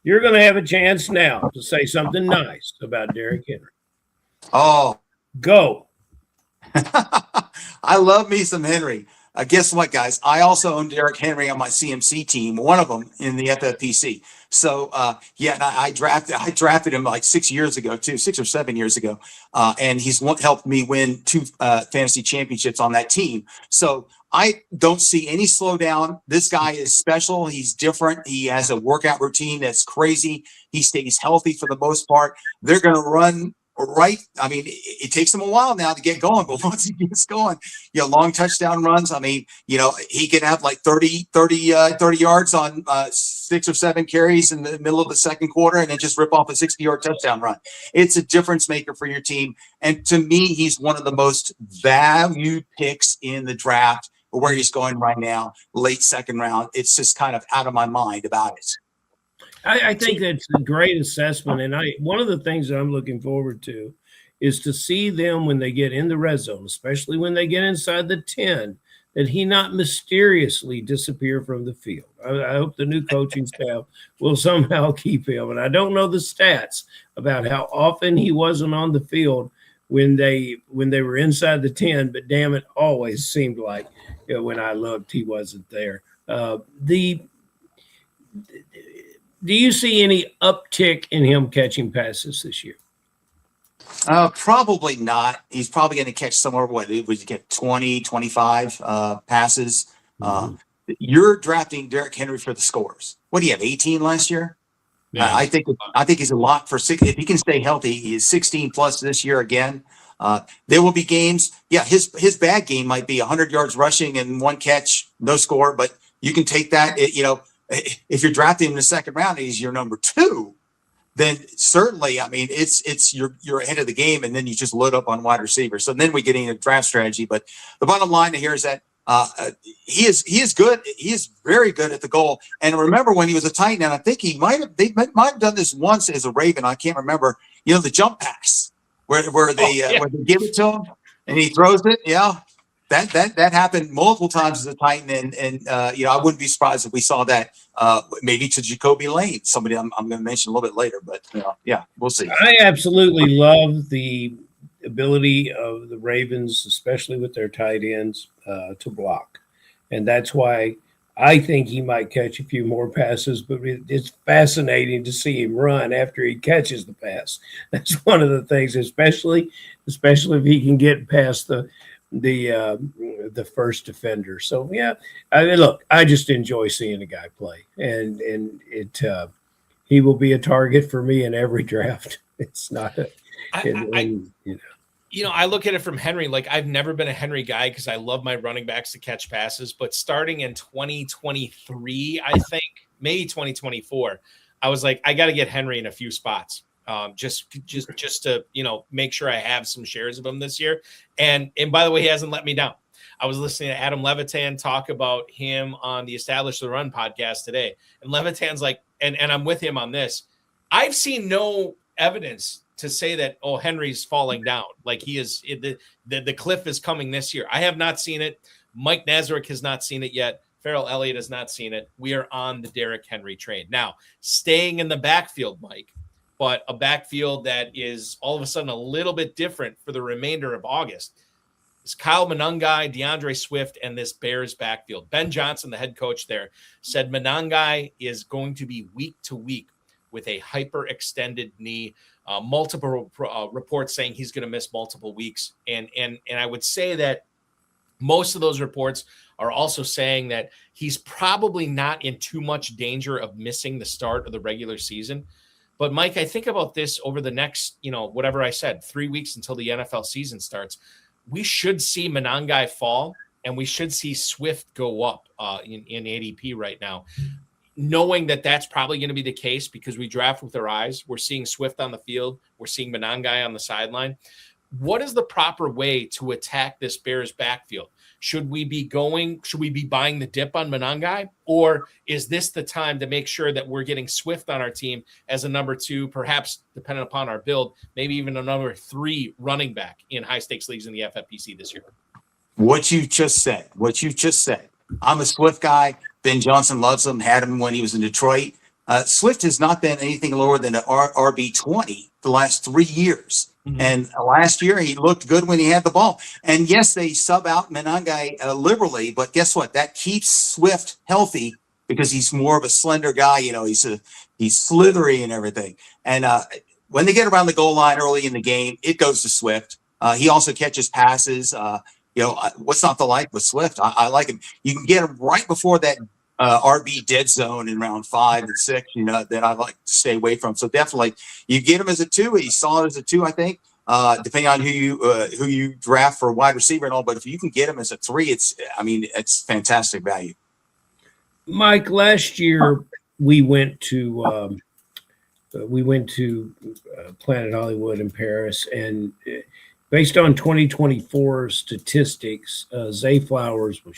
You're going to have a chance now to say something nice about Derrick Henry. Oh, go. I love me some Henry. Guess what, guys? I also own Derrick Henry on my CMC team, one of them in the FFPC. So, I drafted him like 6 years ago, too, 6 or 7 years ago. And he's helped me win 2 fantasy championships on that team. So I don't see any slowdown. This guy is special. He's different. He has a workout routine that's crazy. He stays healthy for the most part. They're going to run right. I mean, it takes him a while now to get going, but once he gets going, long touchdown runs. I mean, he can have like 30 yards on 6 or 7 carries in the middle of the second quarter and then just rip off a 60-yard touchdown run. It's a difference maker for your team. And to me, he's one of the most valued picks in the draft, where he's going right now, late second round. It's just kind of out of my mind about it. I think that's a great assessment. And one of the things that I'm looking forward to is to see them when they get in the red zone, especially when they get inside the 10, that he not mysteriously disappear from the field. I hope the new coaching staff will somehow keep him. And I don't know the stats about how often he wasn't on the field when they were inside the 10, but damn, it always seemed like when I looked, he wasn't there. Do you see any uptick in him catching passes this year? Probably not. He's probably going to catch somewhere, would you get 20, 25 passes? You're drafting Derrick Henry for the scores. What do you have, 18 last year? Yeah. I think he's a lot for 6. If he can stay healthy, he is 16 plus this year again. There will be games. Yeah, his bad game might be 100 yards rushing and 1 catch, no score. But you can take that. If you're drafting him in the second round, he's your number 2. Then certainly, I mean, it's you're ahead of the game, and then you just load up on wide receiver. So then we get into draft strategy. But the bottom line here is that he is good. He is very good at the goal. And remember when he was a tight end, I think they might have done this once as a Raven. I can't remember. The jump pass where they give it to him and he throws it. Yeah, that happened multiple times as a tight end, and I wouldn't be surprised if we saw that maybe to Jacoby Lane, somebody I'm going to mention a little bit later. But yeah, we'll see. I absolutely love the ability of the Ravens, especially with their tight ends, to block. And that's why I think he might catch a few more passes, but it's fascinating to see him run after he catches the pass. That's one of the things, especially if he can get past the first defender. So yeah, I just enjoy seeing a guy play, and he will be a target for me in every draft. It's not I look at it from Henry. Like, I've never been a Henry guy because I love my running backs to catch passes. But starting in 2023, I think maybe 2024, I was like, I got to get Henry in a few spots, just to make sure I have some shares of him this year. And by the way, he hasn't let me down. I was listening to Adam Levitan talk about him on the Establish the Run podcast today, and Levitan's like, and I'm with him on this. I've seen no evidence to say that, Henry's falling down. Like, he is, the cliff is coming this year. I have not seen it. Mike Nazarek has not seen it yet. Ferrell Elliott has not seen it. We are on the Derrick Henry train. Now, staying in the backfield, Mike, but a backfield that is all of a sudden a little bit different for the remainder of August. It's Kyle Monangai, DeAndre Swift, and this Bears backfield. Ben Johnson, the head coach there, said Monangai is going to be week to week with a hyperextended knee. Multiple reports saying he's going to miss multiple weeks. And I would say that most of those reports are also saying that he's probably not in too much danger of missing the start of the regular season. But Mike, I think about this over the next, whatever I said, 3 weeks until the NFL season starts. We should see Monangai fall, and we should see Swift go up in ADP right now. Knowing that that's probably going to be the case because we draft with our eyes. We're seeing Swift on the field. We're seeing Monangai on the sideline. What is the proper way to attack this Bears backfield? Should we be buying the dip on Monangai? Or is this the time to make sure that we're getting Swift on our team as a number 2, perhaps depending upon our build, maybe even a number 3 running back in high stakes leagues in the FFPC this year? What you just said. I'm a Swift guy. Ben Johnson loves him, had him when he was in Detroit. Swift has not been anything lower than an RB20 the last 3 years. Mm-hmm. And last year, he looked good when he had the ball. And yes, they sub out Monangai liberally, but guess what? That keeps Swift healthy because he's more of a slender guy. He's slithery and everything. And when they get around the goal line early in the game, it goes to Swift. He also catches passes. What's not to like with Swift? I like him. You can get him right before that RB dead zone in round 5 and 6, that I like to stay away from. So definitely you get him as a 2. He's solid as a 2, I think, depending on who you draft for wide receiver and all. But if you can get him as a 3, it's fantastic value. Mike, last year we went to Planet Hollywood in Paris, and based on 2024 statistics, Zay Flowers was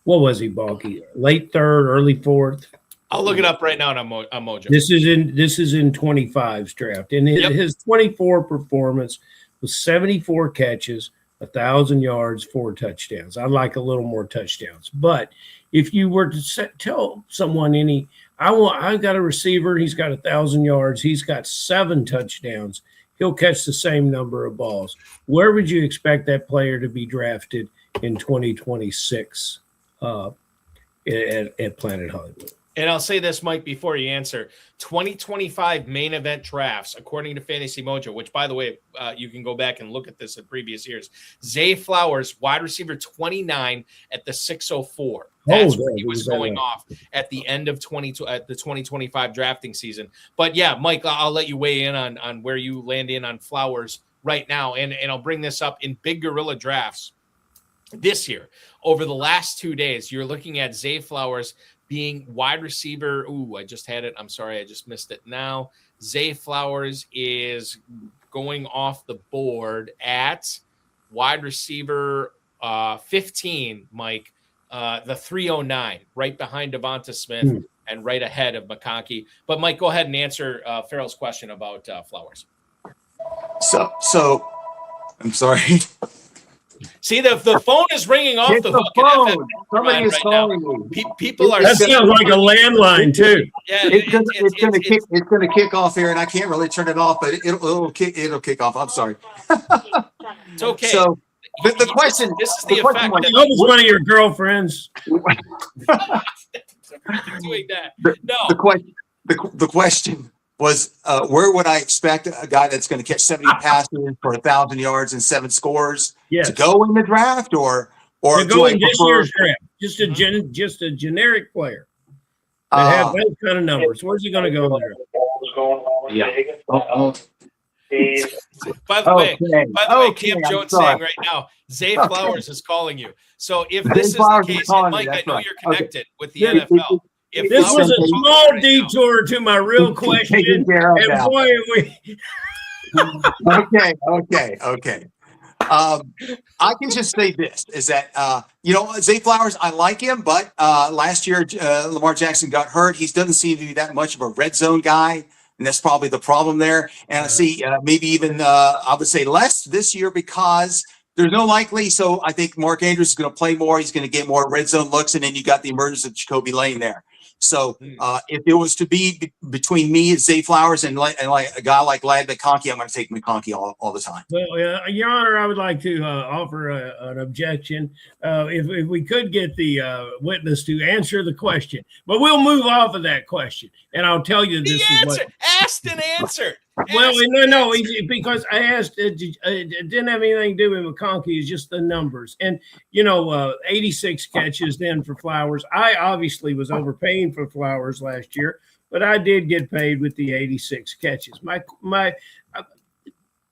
what was he, Balky? Late 3rd, early 4th? I'll look it up right now on Mojo. This is in 25's draft. And his 24 performance was 74 catches, 1,000 yards, 4 touchdowns. I'd like a little more touchdowns. But if you were to tell someone I've got a receiver, he's got 1,000 yards, he's got 7 touchdowns, he'll catch the same number of balls. Where would you expect that player to be drafted in 2026 at Planet Hollywood? And I'll say this, Mike, before you answer. 2025 main event drafts, according to Fantasy Mojo, which, by the way, you can go back and look at this in previous years. Zay Flowers, wide receiver 29 at the 604. That's where he was going off at the end of the 2025 drafting season. But, yeah, Mike, I'll let you weigh in on where you land in on Flowers right now. And I'll bring this up in Big Gorilla drafts this year. Over the last 2 days, you're looking at Zay Flowers being wide receiver. Ooh, I just had it. I'm sorry. I just missed it now. Zay Flowers is going off the board at wide receiver 15, Mike, the 309, right behind Devonta Smith and right ahead of McConkey. But, Mike, go ahead and answer Ferrell's question about Flowers. So I'm sorry. See, the phone is ringing off the phone. Somebody is calling me. People are. That sounds like a landline too. Yeah, it's gonna kick off here, and I can't really turn it off, but it'll kick off. I'm sorry. It's okay. So the question. This is the effect. I hope it's one of your girlfriends. Doing that. No. The question was, where would I expect a guy that's going to catch 70 passes for 1,000 yards and 7 scores to go in the draft, or to go in this year's draft? Just a generic player that have those kind of numbers. Where's he going to go in the draft? By the way, Cam Jones saying right now, Zay Flowers is calling you. So if this is the case, and Mike, I know you're connected with the NFL. If this was a small detour to my real question, and boy, Okay. I can just say this is that Zay Flowers, I like him, but last year Lamar Jackson got hurt. He doesn't seem to be that much of a red zone guy, and that's probably the problem there. And I see maybe even I would say less this year because there's no likely. So I think Mark Andrews is going to play more. He's going to get more red zone looks, and then you got the emergence of Jacoby Lane there. So if it was to be between me and Zay Flowers and like a guy like Ladd McConkey, I'm going to take McConkey all the time. Well, Your Honor, I would like to offer an objection. If we could get the witness to answer the question, but we'll move off of that question, and I'll tell you this is what asked and answered. Well, no, because I asked, it didn't have anything to do with McConkey. It's just the numbers. And, 86 catches then for Flowers. I obviously was overpaying for Flowers last year, but I did get paid with the 86 catches.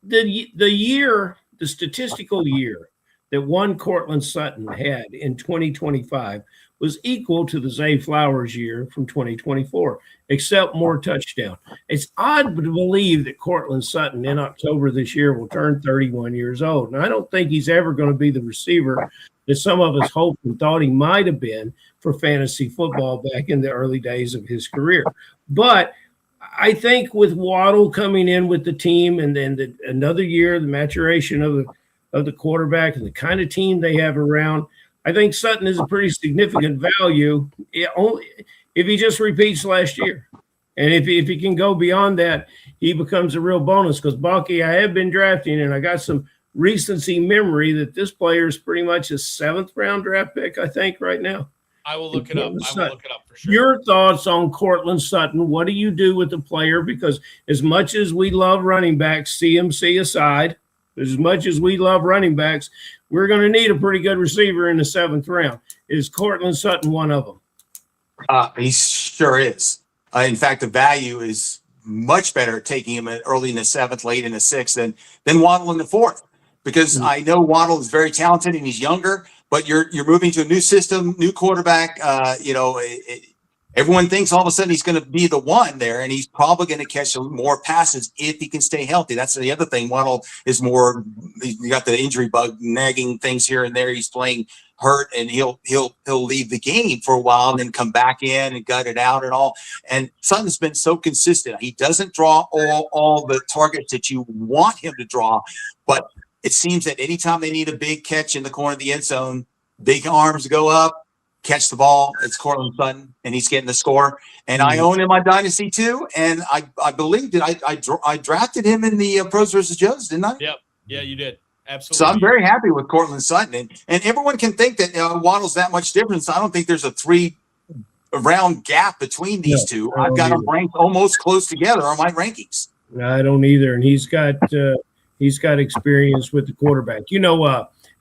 The statistical year that one Cortland Sutton had in 2025 was equal to the Zay Flowers year from 2024, except more touchdown. It's odd to believe that Cortland Sutton in October this year will turn 31 years old. And I don't think he's ever going to be the receiver that some of us hoped and thought he might have been for fantasy football back in the early days of his career. But I think with Waddle coming in with the team and then another year, the maturation of the quarterback and the kind of team they have around, I think Sutton is a pretty significant value if he just repeats last year. And if he can go beyond that, he becomes a real bonus. Because, Balky, I have been drafting, and I got some recency memory that this player is pretty much a 7th-round draft pick, I think, right now. I will look it up. I will look it up for sure. Your thoughts on Cortland Sutton. What do you do with the player? Because as much as we love running backs, CMC aside, as much as we love running backs, we're going to need a pretty good receiver in the 7th round. Is Cortland Sutton one of them? He sure is. In fact, the value is much better taking him early in the 7th, late in the 6th than Waddle in the 4th. Because I know Waddle is very talented and he's younger, but you're moving to a new system, new quarterback. Everyone thinks all of a sudden he's going to be the one there, and he's probably going to catch more passes if he can stay healthy. That's the other thing. Waddle is more. You got the injury bug nagging things here and there. He's playing hurt, and he'll leave the game for a while and then come back in and gut it out and all. And Sutton's been so consistent. He doesn't draw all the targets that you want him to draw, but it seems that anytime they need a big catch in the corner of the end zone, big arms go up, catch the ball. It's Cortland Sutton, and he's getting the score. And I own him on Dynasty too, and I believe that I drafted him in the Pros versus Joes, didn't I? Yep. Yeah, you did. Absolutely. So I'm very happy with Cortland Sutton, and everyone can think that Waddle's that much different. So I don't think there's a 3 round gap between these two. I've got them ranked almost close together on my rankings. I don't either, and he's got experience with the quarterback.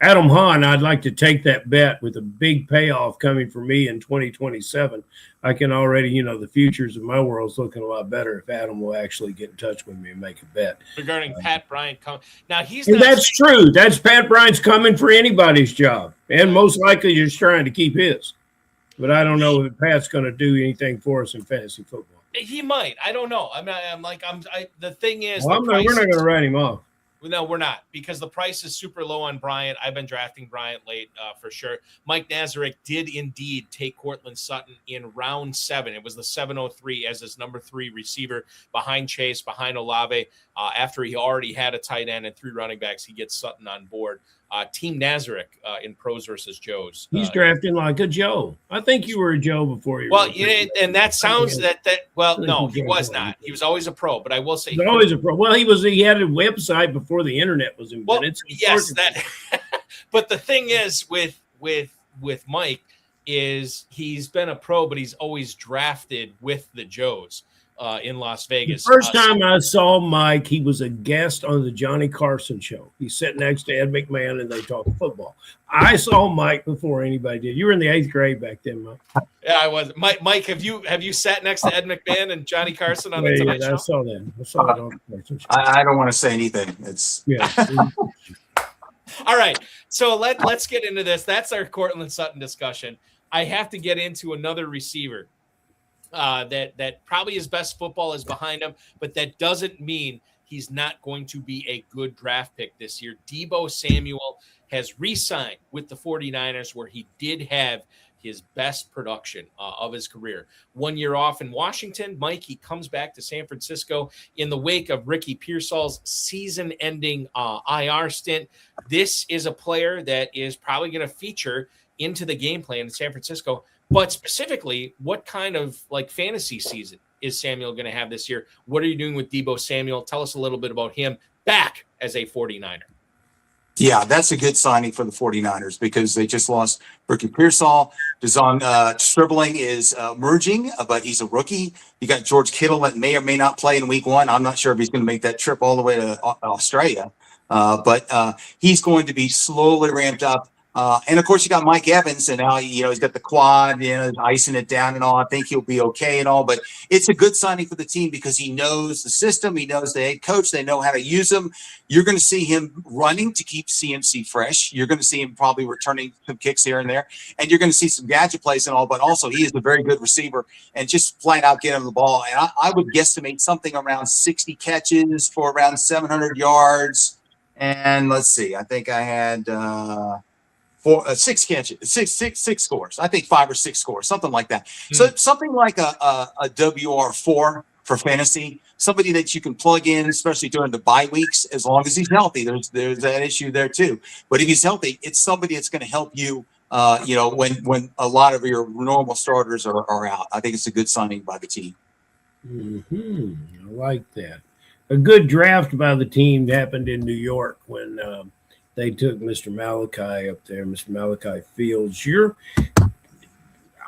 Adam Hahn, I'd like to take that bet with a big payoff coming for me in 2027. I can already, the futures of my world's looking a lot better if Adam will actually get in touch with me and make a bet. Regarding Pat Bryant coming. Now, that's true. That's Pat Bryant's coming for anybody's job, and most likely just trying to keep his. But I don't know if Pat's going to do anything for us in fantasy football. He might. I don't know. The thing is, we're not going to write him off. No, we're not, because the price is super low on Bryant. I've been drafting Bryant late for sure. Mike Nazarek did indeed take Cortland Sutton in round 7. It was the 703 as his number 3 receiver behind Chase, behind Olave. After he already had a tight end and 3 running backs, he gets Sutton on board. Team Nazarek in pros versus Joes. He's drafting like a Joe. I think you were a Joe before you. Well, and that sounds no, he was not. He was always a pro. But I will say, he was always a pro. Well, he had a website before the internet was invented. Well, yes, that. But the thing is with Mike is he's been a pro, but he's always drafted with the Joes. In Las Vegas. The first time I saw Mike, he was a guest on the Johnny Carson show. He sat next to Ed McMahon and they talked football. I saw Mike before anybody did. You were in the 8th grade back then, Mike. Yeah, I was. Mike, have you sat next to Ed McMahon and Johnny Carson on the Tonight Show? I saw that. I saw that on the Carson show. I don't want to say anything. All right. So let's get into this. That's our Cortland Sutton discussion. I have to get into another receiver. That probably his best football is behind him, but that doesn't mean he's not going to be a good draft pick this year. Deebo Samuel has re-signed with the 49ers, where he did have his best production of his career. 1 year off in Washington. Mike, he comes back to San Francisco in the wake of Ricky Pearsall's season-ending IR stint. This is a player that is probably going to feature into the game plan in San Francisco. But specifically, what kind of fantasy season is Samuel going to have this year? What are you doing with Deebo Samuel? Tell us a little bit about him back as a 49er. Yeah, that's a good signing for the 49ers because they just lost Ricky Pearsall. Devon Stribling is emerging, but he's a rookie. You got George Kittle that may or may not play in week 1. I'm not sure if he's going to make that trip all the way to Australia, but he's going to be slowly ramped up. And of course, you got Mike Evans, and now he's got the quad, icing it down and all. I think he'll be okay and all, but it's a good signing for the team because he knows the system, he knows the head coach, they know how to use him. You're going to see him running to keep CMC fresh. You're going to see him probably returning some kicks here and there, and you're going to see some gadget plays and all. But also, he is a very good receiver, and just flat out get him the ball. And I would guesstimate something around 60 catches for around 700 yards. And let's see, I think I had. 6 catches, six scores. I think 5 or 6 scores, something like that. So something like a WR4 for fantasy, somebody that you can plug in, especially during the bye weeks, as long as he's healthy. There's that issue there too. But if he's healthy, it's somebody that's going to help you. When a lot of your normal starters are out. I think it's a good signing by the team. I like that. A good draft by the team happened in New York when. They took Mr. Malachi up there, Mr. Malachi Fields.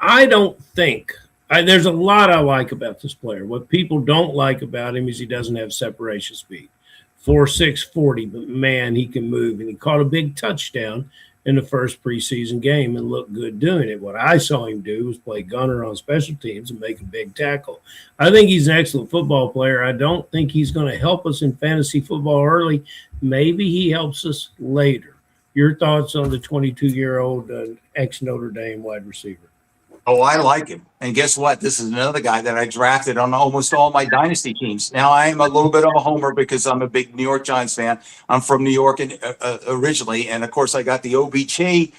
I don't think there's a lot I like about this player. What people don't like about him is he doesn't have separation speed. 4.6 40, but man, he can move. And he caught a big touchdown in the first preseason game and looked good doing it. What I saw him do was play gunner on special teams and make a big tackle. I think he's an excellent football player. I don't think he's going to help us in fantasy football early. Maybe he helps us later. Your thoughts on the 22-year-old ex-Notre Dame wide receiver? Oh, I like him. And guess what? This is another guy that I drafted on almost all my dynasty teams. Now, I am a little bit of a homer because I'm a big New York Giants fan. I'm from New York originally. And, of course, I got the OBJ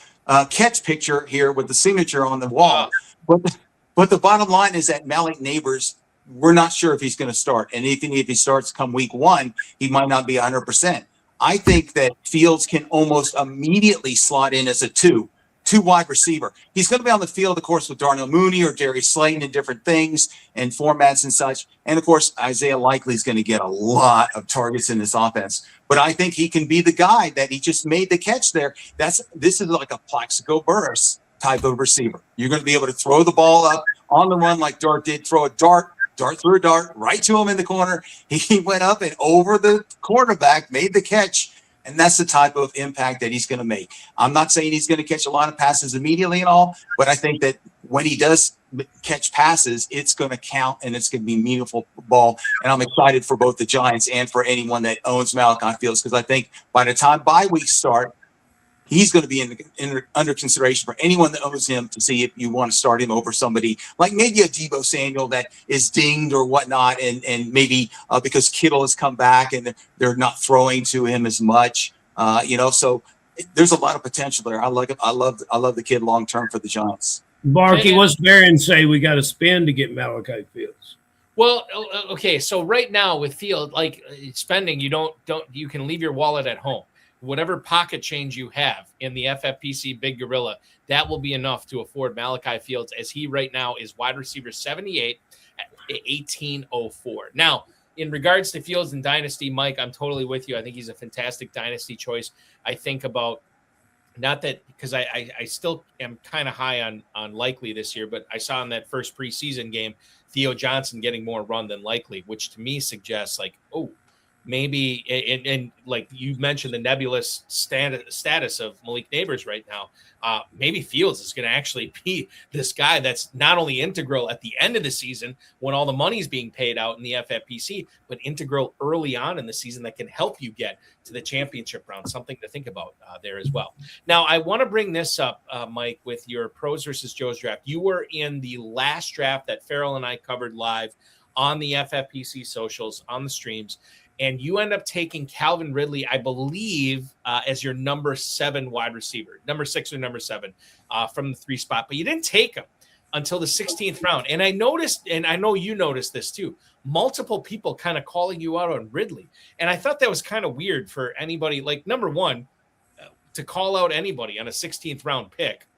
catch picture here with the signature on the wall. But the bottom line is that Malik Neighbors, we're not sure if he's going to start. And even if he starts come week 1, he might not be 100%. I think that Fields can almost immediately slot in as a two wide receiver. He's going to be on the field, of course, with Darnell Mooney or Darius Slayton and different things and formats and such. And, of course, Isaiah Likely is going to get a lot of targets in this offense. But I think he can be the guy that he just made the catch there. This is like a Plaxico Burress type of receiver. You're going to be able to throw the ball up on the run like Dart did, throw a dart threw a dart right to him in the corner. He went up and over the quarterback, made the catch. And that's the type of impact that he's going to make. I'm not saying he's going to catch a lot of passes immediately and all, but I think that when he does catch passes, it's going to count and it's going to be meaningful ball. And I'm excited for both the Giants and for anyone that owns Malachi Fields, because I think by the time bye weeks start, he's going to be under consideration for anyone that owns him to see if you want to start him over somebody like maybe a Deebo Samuel that is dinged or whatnot. And maybe because Kittle has come back and they're not throwing to him as much, so there's a lot of potential there. I love the kid long-term for the Giants. Barky, what's Barron say we got to spend to get Malachi Fields? Well, okay. So right now with Field, like spending, you can leave your wallet at home. Whatever pocket change you have in the FFPC Big Gorilla, that will be enough to afford Malachi Fields, as he right now is wide receiver 78 at 1804. Now, in regards to Fields and Dynasty, Mike, I'm totally with you. I think he's a fantastic Dynasty choice. I think about, not that, because I still am kind of high on Likely this year, but I saw in that first preseason game, Theo Johnson getting more run than Likely, which to me suggests like, oh, maybe, and like you mentioned, the nebulous status of Malik Neighbors right now, maybe Fields is going to actually be this guy that's not only integral at the end of the season when all the money is being paid out in the FFPC, but integral early on in the season that can help you get to the championship round. Something to think about there as well. Now, I want to bring this up, Mike, with your Pros versus Joe's draft. You were in the last draft that Ferrell and I covered live on the FFPC socials, on the streams. And you end up taking Calvin Ridley, I believe, as your number 7 wide receiver, number 6 or number 7 from the 3 spot. But you didn't take him until the 16th round. And I noticed, and I know you noticed this too, multiple people kind of calling you out on Ridley. And I thought that was kind of weird for anybody. Like, number one, to call out anybody on a 16th round pick.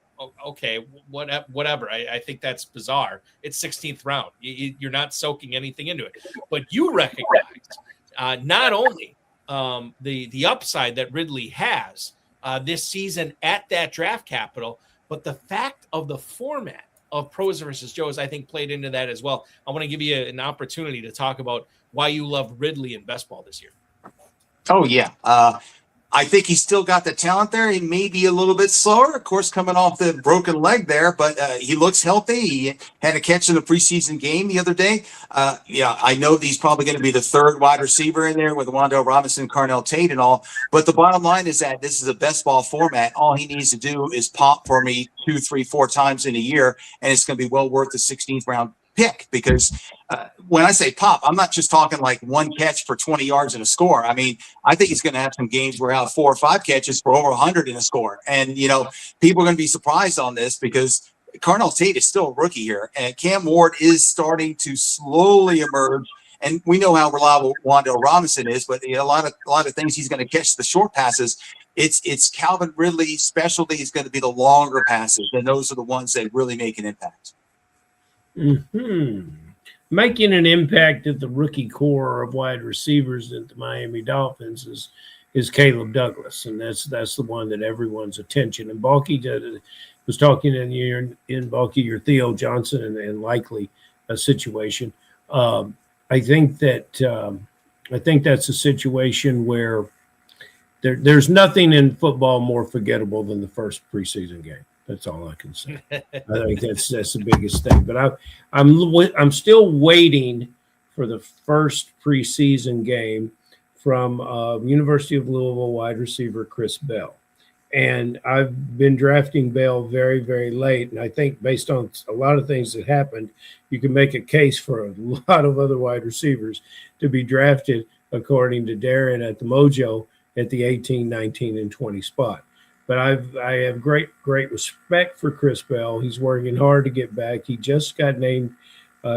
Okay, whatever. I think that's bizarre. It's 16th round. You're not soaking anything into it. But you recognize not only the upside that Ridley has this season at that draft capital, but the fact of the format of Pros versus Joes, I think, played into that as well. I want to give you an opportunity to talk about why you love Ridley in best ball this year. Oh, yeah. I think he's still got the talent there. He may be a little bit slower, of course, coming off the broken leg there, but he looks healthy. He had a catch in the preseason game the other day. I know he's probably going to be the 3rd wide receiver in there with Wan'Dale Robinson, Carnell Tate and all. But the bottom line is that this is a best ball format. All he needs to do is pop for me 2, 3, 4 times in a year, and it's going to be well worth the 16th round pick, because when I say pop, I'm not just talking like one catch for 20 yards and a score. I mean, I think he's going to have some games where he'll have 4 or 5 catches for over 100 in a score. And, people are going to be surprised on this because Carnell Tate is still a rookie here, and Cam Ward is starting to slowly emerge. And we know how reliable Wan'Dale Robinson is, but a lot of things he's going to catch the short passes. It's Calvin Ridley's specialty is going to be the longer passes, and those are the ones that really make an impact. Making an impact at the rookie core of wide receivers at the Miami Dolphins is Caleb Douglas, and that's the one that everyone's attention. And Balky was talking in Balky, your Theo Johnson and Likely a situation. I think that's a situation where there's nothing in football more forgettable than the first preseason game. That's all I can say. I think that's the biggest thing. But I'm still waiting for the first preseason game from University of Louisville wide receiver Chris Bell. And I've been drafting Bell very, very late. And I think based on a lot of things that happened, you can make a case for a lot of other wide receivers to be drafted, according to Darren at the Mojo, at the 18, 19, and 20 spot. But I have great respect for Chris Bell. He's working hard to get back. He just got named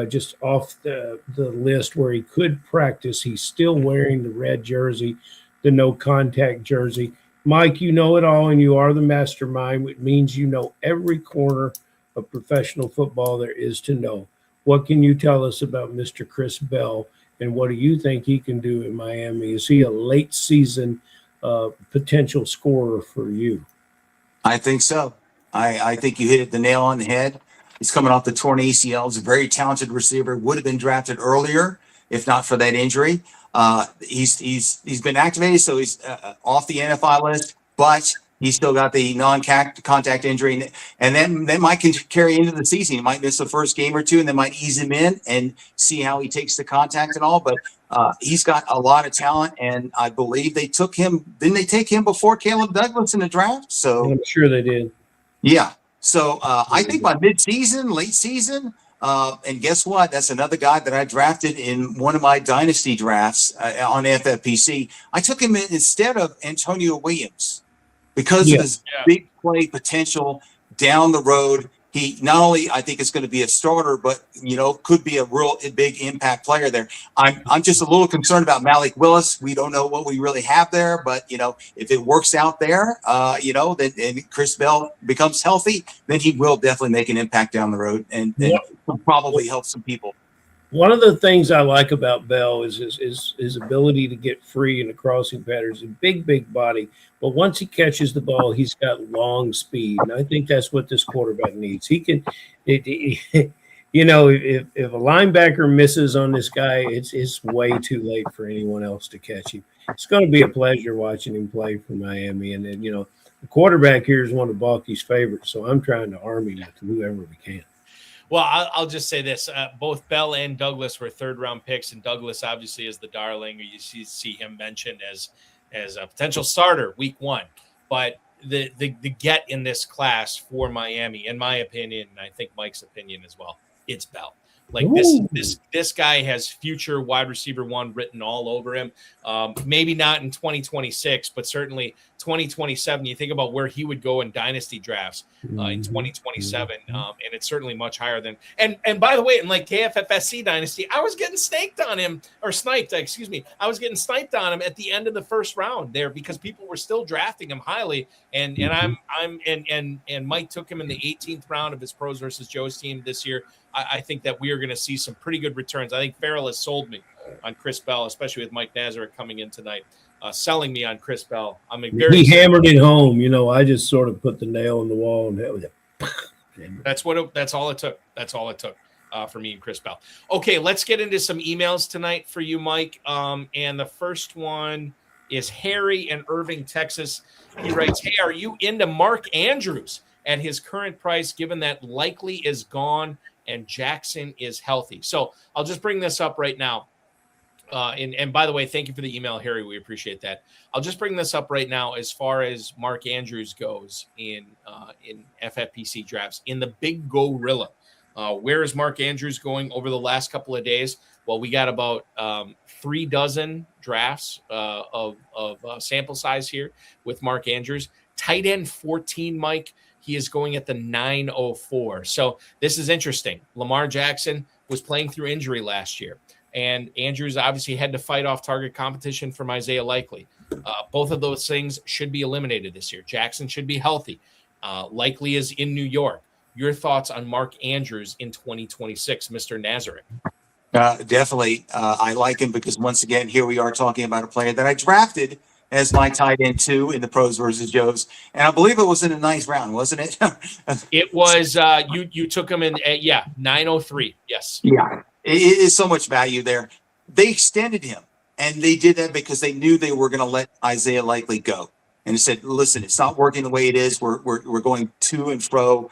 just off the list where he could practice. He's still wearing the red jersey, the no contact jersey. Mike, you know it all, and you are the mastermind, which means you know every corner of professional football there is to know. What can you tell us about Mr. Chris Bell, and what do you think he can do in Miami? Is he a late season potential scorer for you? I think so. I think you hit the nail on the head. He's coming off the torn ACL. He's a very talented receiver. Would have been drafted earlier if not for that injury. He's been activated, so he's off the NFI list, but he's still got the non-contact injury, and then that might carry into the season. He might miss the first game or two, and they might ease him in and see how he takes the contact and all. But he's got a lot of talent, and I believe they took him. Didn't they take him before Caleb Douglas in the draft? So I'm sure they did. Yeah. So I think by mid-season, late season, and guess what? That's another guy that I drafted in one of my dynasty drafts on FFPC. I took him instead of Antonio Williams because of his big play potential down the road. He not only, I think, is going to be a starter, but, could be a real big impact player there. I'm just a little concerned about Malik Willis. We don't know what we really have there, but, if it works out there, then and Chris Bell becomes healthy, then he will definitely make an impact down the road and probably help some people. One of the things I like about Bell is his ability to get free in the crossing patterns. A big body, but once he catches the ball, he's got long speed, and I think that's what this quarterback needs. He can, if a linebacker misses on this guy, it's way too late for anyone else to catch him. It's going to be a pleasure watching him play for Miami, and then the quarterback here is one of Balky's favorites, so I'm trying to arm him with whoever we can. Well, I'll just say this. Both Bell and Douglas were third-round picks, and Douglas obviously is the darling. You see him mentioned as a potential starter week one. But the get in this class for Miami, in my opinion, and I think Mike's opinion as well, it's Bell. Like this guy has future wide receiver one written all over him. Maybe not in 2026, but certainly 2027. You think about where he would go in dynasty drafts in 2027, and it's certainly much higher than. And by the way, in like KFFSC dynasty, I was getting sniped on him or sniped. Excuse me, I was getting sniped on him at the end of the first round there because people were still drafting him highly. And Mike took him in the 18th round of his Pros versus Joe's team this year. I think that we are going to see some pretty good returns. I think Ferrell has sold me on Chris Bell, especially with Mike Nazarek coming in tonight, selling me on Chris Bell. He hammered it home. I just sort of put the nail in the wall, and that was it. That's all it took. That's all it took for me and Chris Bell. Okay, let's get into some emails tonight for you, Mike. And the first one is Harry in Irving, Texas. He writes, "Hey, are you into Mark Andrews at his current price, given that Likely is gone and Jackson is healthy?" So I'll just bring this up right now. And by the way, thank you for the email, Harry. We appreciate that. I'll just bring this up right now as far as Mark Andrews goes in FFPC drafts. In the Big Gorilla, where is Mark Andrews going over the last couple of days? Well, we got about 3 dozen drafts of sample size here with Mark Andrews. Tight end 14, Mike. He is going at the 904. So this is interesting. Lamar Jackson was playing through injury last year, and Andrews obviously had to fight off target competition from Isaiah Likely. Both of those things should be eliminated this year. Jackson should be healthy. Likely is in New York. Your thoughts on Mark Andrews in 2026, Mr. Nazarek? Definitely. I like him because, once again, here we are talking about a player that I drafted as my tight end 2 in the Pros versus Joes, and I believe it was in a nice round, wasn't it? It was. You took him in. 903. Yes. Yeah, it is so much value there. They extended him, and they did that because they knew they were going to let Isaiah Likely go, and they said, "Listen, it's not working the way it is. We're going to and fro."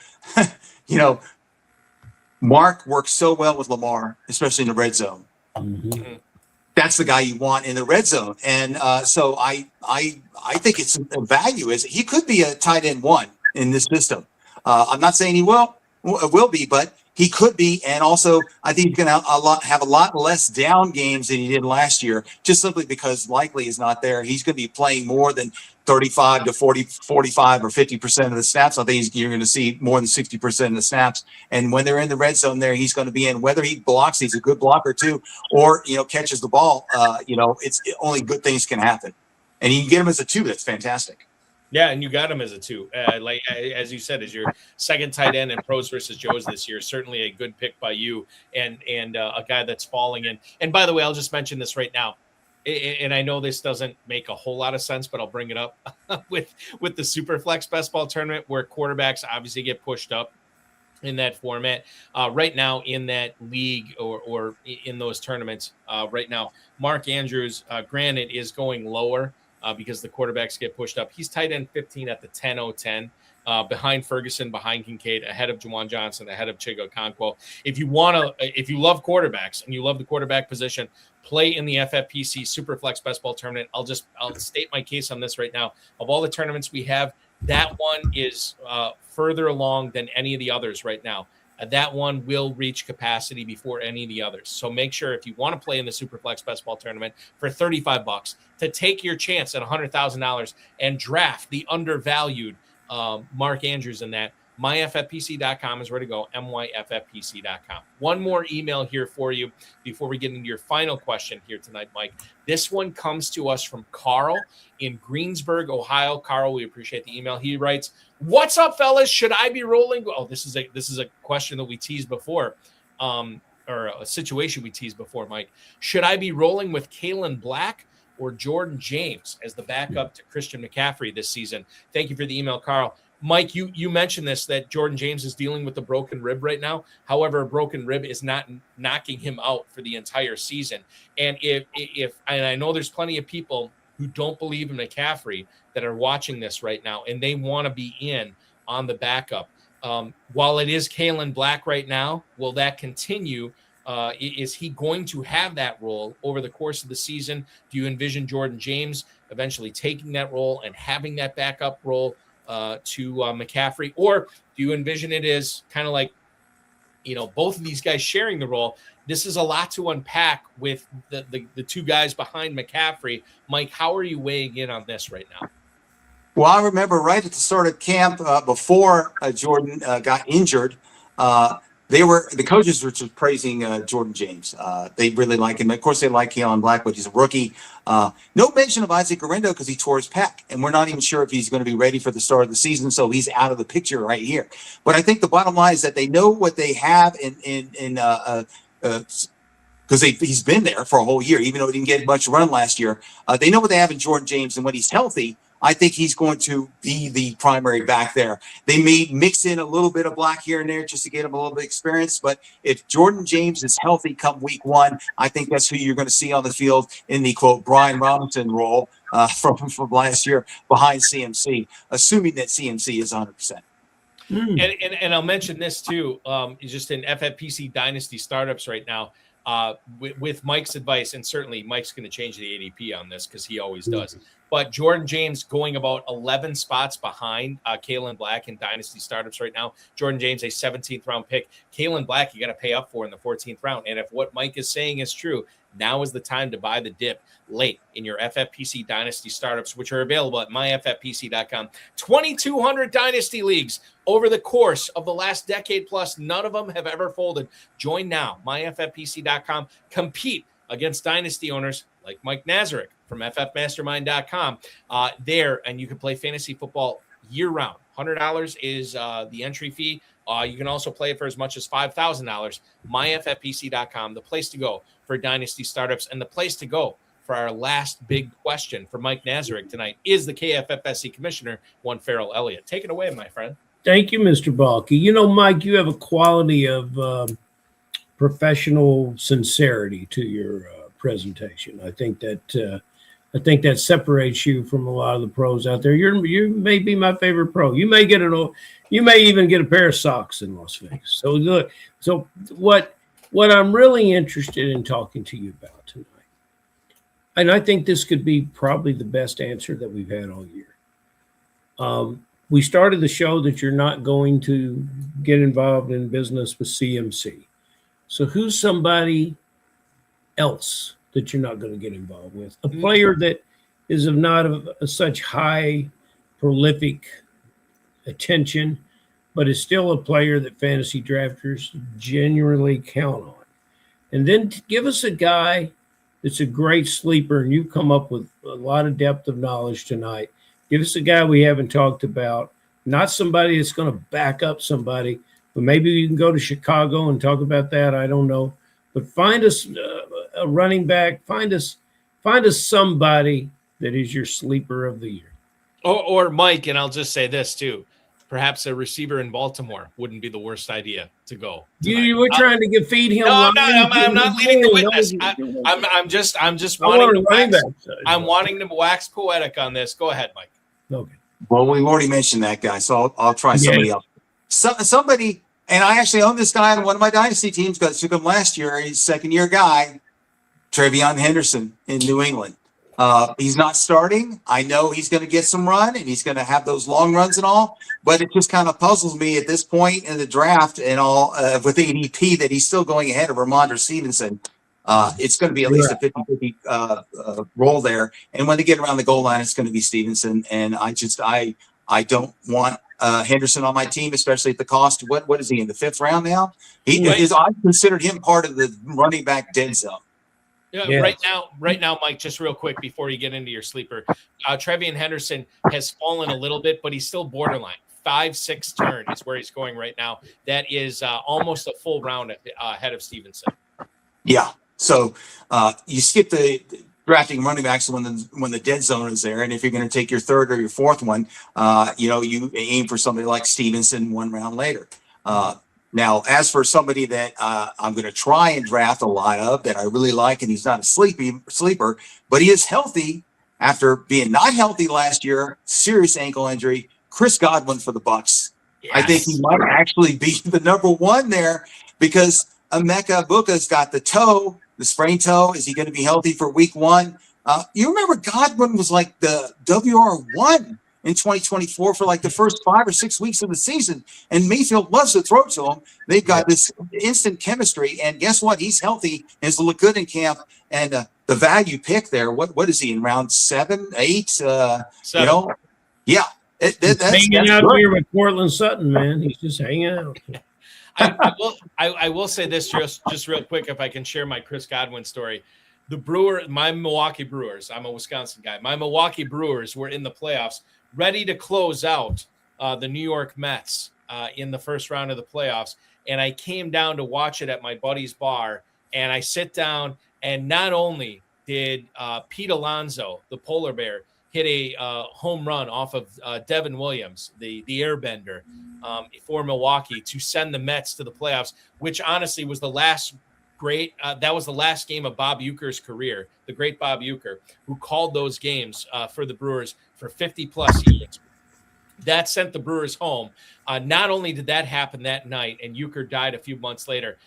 Mark works so well with Lamar, especially in the red zone. Mm-hmm. That's the guy you want in the red zone. And so I think it's a value. He could be a tight end 1 in this system. I'm not saying he will be, but he could be. And also, I think he's going to have a lot less down games than he did last year, just simply because Likely is not there. He's going to be playing more than 35 to 40, 45 or 50% of the snaps. I think you're going to see more than 60% of the snaps. And when they're in the red zone there, he's going to be in. Whether he blocks, he's a good blocker too, or, catches the ball, it's only good things can happen. And you can get him as a 2. That's fantastic. Yeah, and you got him as a 2. As you said, as your second tight end in Pros versus Joes this year. Certainly a good pick by you and a guy that's falling in. And by the way, I'll just mention this right now. And I know this doesn't make a whole lot of sense, but I'll bring it up with the Superflex Best Ball Tournament, where quarterbacks obviously get pushed up. in that format. Right now in that league or in those tournaments right now, Mark Andrews, granted, is going lower because the quarterbacks get pushed up. He's tight end 15 at the 10-0-10. Behind Ferguson, behind Kincaid, ahead of Juwan Johnson, ahead of Chigo Okonkwo. If you love quarterbacks and you love the quarterback position, play in the FFPC Superflex Best Ball Tournament. I'll state my case on this right now. Of all the tournaments we have, that one is further along than any of the others right now. That one will reach capacity before any of the others. So make sure if you want to play in the Superflex Best Ball Tournament for $35 to take your chance at $100,000 and draft the undervalued Mark Andrews in that. myffpc.com is where to go. myffpc.com. One more email here for you before we get into your final question here tonight, Mike. This one comes to us from Carl in Greensburg, Ohio. Carl, we appreciate the email. He writes, "What's up, fellas? Should I be rolling?" Oh, this is a question that we teased before, or a situation we teased before, Mike. Should I be rolling with Kalen Black or Jordan James as the backup to Christian McCaffrey this season? Thank you for the email, Carl. Mike, you mentioned this, that Jordan James is dealing with a broken rib right now. However, a broken rib is not knocking him out for the entire season. And and I know there's plenty of people who don't believe in McCaffrey that are watching this right now, and they want to be in on the backup. While it is Kalen Black right now, will that continue? Is he going to have that role over the course of the season? Do you envision Jordan James eventually taking that role and having that backup role to McCaffrey? Or do you envision it as kind of like, both of these guys sharing the role? This is a lot to unpack with the two guys behind McCaffrey. Mike, how are you weighing in on this right now? Well, I remember right at the start of camp before Jordan got injured, the coaches were just praising Jordan James. They really like him. Of course, they like Kalen Black, but he's a rookie. No mention of Isaac Garendo because he tore his pec, and we're not even sure if he's going to be ready for the start of the season. So he's out of the picture right here. But I think the bottom line is that they know what they have because he's been there for a whole year, even though he didn't get much run last year. They know what they have in Jordan James, and when he's healthy, I think he's going to be the primary back there. They may mix in a little bit of Black here and there just to get him a little bit of experience. But if Jordan James is healthy come week one, I think that's who you're going to see on the field in the, quote, Brian Robinson role from last year behind CMC, assuming that CMC is 100%. And I'll mention this too, just in FFPC Dynasty startups right now, with Mike's advice, and certainly Mike's going to change the ADP on this because he always does. But Jordan James going about 11 spots behind Kalen Black in Dynasty startups right now. Jordan James, a 17th round pick. Kalen Black, you got to pay up for in the 14th round. And if what Mike is saying is true, now is the time to buy the dip late in your FFPC Dynasty startups, which are available at myffpc.com. 2,200 Dynasty leagues over the course of the last decade plus. None of them have ever folded. Join now, myffpc.com. Compete against Dynasty owners like Mike Nazarek from ffmastermind.com there, and you can play fantasy football year-round. $100 is the entry fee. You can also play it for as much as $5,000. myffpc.com, the place to go for Dynasty startups, and the place to go for our last big question for Mike Nazarek tonight is the KFFSC Commissioner, one Ferrell Elliott. Take it away, my friend. Thank you, Mr. Balky. Mike, you have a quality of professional sincerity to your presentation. I think that separates you from a lot of the pros out there. You may be my favorite pro. You may even get a pair of socks in Las Vegas. So look, what I'm really interested in talking to you about tonight, and I think this could be probably the best answer that we've had all year. We started the show that you're not going to get involved in business with CMC. So who's somebody else that you're not going to get involved with? A player that is of not of such high prolific attention, but is still a player that fantasy drafters genuinely count on. And then give us a guy that's a great sleeper, and you come up with a lot of depth of knowledge tonight. Give us a guy we haven't talked about, not somebody that's going to back up somebody, but maybe we can go to Chicago and talk about that. I don't know. But find us a running back. Find us somebody that is your sleeper of the year. Or Mike, and I'll just say this too. perhaps a receiver in Baltimore wouldn't be the worst idea to go. You were trying to feed him. No, I'm not leading the witness. I'm just wanting to wax poetic on this. Go ahead, Mike. Okay. Well, we've already mentioned that guy, so I'll try somebody else. Somebody, and I actually own this guy on one of my dynasty teams because I took him last year. He's a second-year guy, Trevion Henderson in New England. He's not starting. I know he's going to get some run, and he's going to have those long runs and all, but it just kind of puzzles me at this point in the draft and all with ADP that he's still going ahead of Ramondre Stevenson. It's going to be at least a 50-50 roll there. And when they get around the goal line, it's going to be Stevenson. And I don't want Henderson on my team, especially at the cost. What is he in the 5th round now? I considered him part of the running back dead zone. Yeah, right now, Mike, just real quick before you get into your sleeper, Trevion Henderson has fallen a little bit, but he's still borderline. 5-6 turn is where he's going right now. That is almost a full round ahead of Stevenson. Yeah. So you skip the drafting running backs when the dead zone is there, and if you're going to take your 3rd or your 4th one, you aim for somebody like Stevenson 1 round later. Now, as for somebody that I'm going to try and draft a lot of that I really like, and he's not a sleeper, but he is healthy after being not healthy last year, serious ankle injury, Chris Godwin for the Bucs. Yes. I think he might actually be the number 1 there because Emeka Buka's got the sprained toe. Is he going to be healthy for week 1? You remember Godwin was like the WR1 in 2024 for like the first 5 or 6 weeks of the season. And Mayfield loves to throw to him. They've got this instant chemistry. And guess what? He's healthy. He's look good in camp. And the value pick there, what is he in round 7, 8? 7. Yeah. That's hanging out good. Here with Cortland Sutton, man. He's just hanging out. I will say this just real quick, if I can share my Chris Godwin story. My Milwaukee Brewers, I'm a Wisconsin guy. My Milwaukee Brewers were in the playoffs, ready to close out the New York Mets in the first round of the playoffs. And I came down to watch it at my buddy's bar, and I sit down, and not only did Pete Alonso, the polar bear, hit a home run off of Devin Williams, the airbender, for Milwaukee to send the Mets to the playoffs, which honestly was the last that was the last game of Bob Uecker's career, the great Bob Uecker, who called those games for the Brewers for 50-plus years. That sent the Brewers home. Not only did that happen that night, and Uecker died a few months later,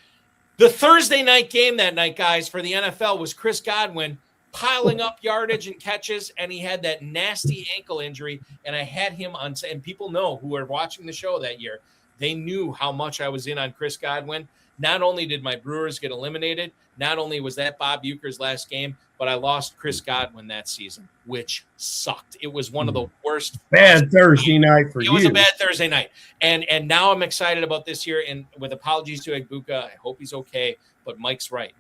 the Thursday night game that night, guys, for the NFL was Chris Godwin piling up yardage and catches, and he had that nasty ankle injury, and I had him on, and people know who were watching the show that year, they knew how much I was in on Chris Godwin. Not only did my Brewers get eliminated, not only was that Bob Uecker's last game, but I lost Chris Godwin that season, which sucked. It was one of the worst. Bad Thursday night for you. It was a bad Thursday night. And now I'm excited about this year, and with apologies to Egbuka, I hope he's okay, but Mike's right.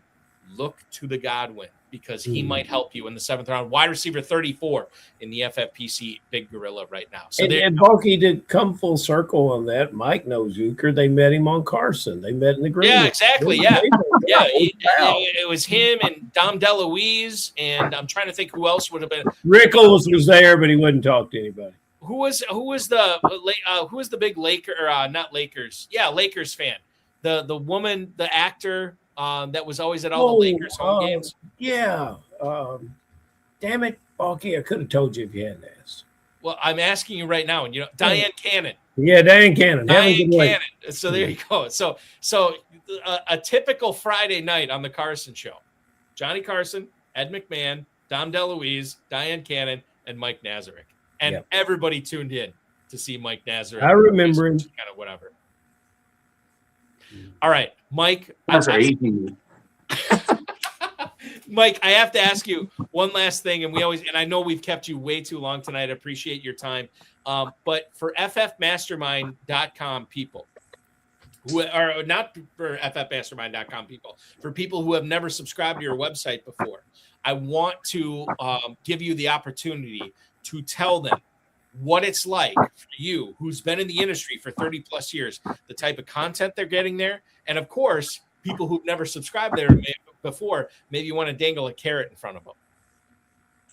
Look to the Godwin, because he might help you in the 7th round. Wide receiver 34 in the FFPC Big Gorilla right now. So and Bulky did come full circle on that. Mike knows Uecker. They met him on Carson. They met in the green. Yeah, exactly. Yeah. It was him and Dom DeLuise, and I'm trying to think who else would have been. Rickles was there, but he wouldn't talk to anybody. Who was the big Laker not Lakers? Yeah, Lakers fan. The woman, the actor that was always at all the Lakers home games. Yeah. Damn it, Bulky. I could have told you if you hadn't asked. Well, I'm asking you right now, and Diane Cannon. Yeah, Diane Cannon. So there you go. So a typical Friday night on the Carson show. Johnny Carson, Ed McMahon, Dom DeLuise, Diane Cannon, and Mike Nazarek. And everybody tuned in to see Mike Nazarek. I remember him. Kind of whatever. All right, Mike. Mike, I have to ask you one last thing, and I know we've kept you way too long tonight. I appreciate your time. But for FFmastermind.com people, who are not for FFmastermind.com people, for people who have never subscribed to your website before, I want to give you the opportunity to tell them what it's like for you, who's been in the industry for 30 plus years, the type of content they're getting there. And of course, people who've never subscribed there before, maybe you want to dangle a carrot in front of them.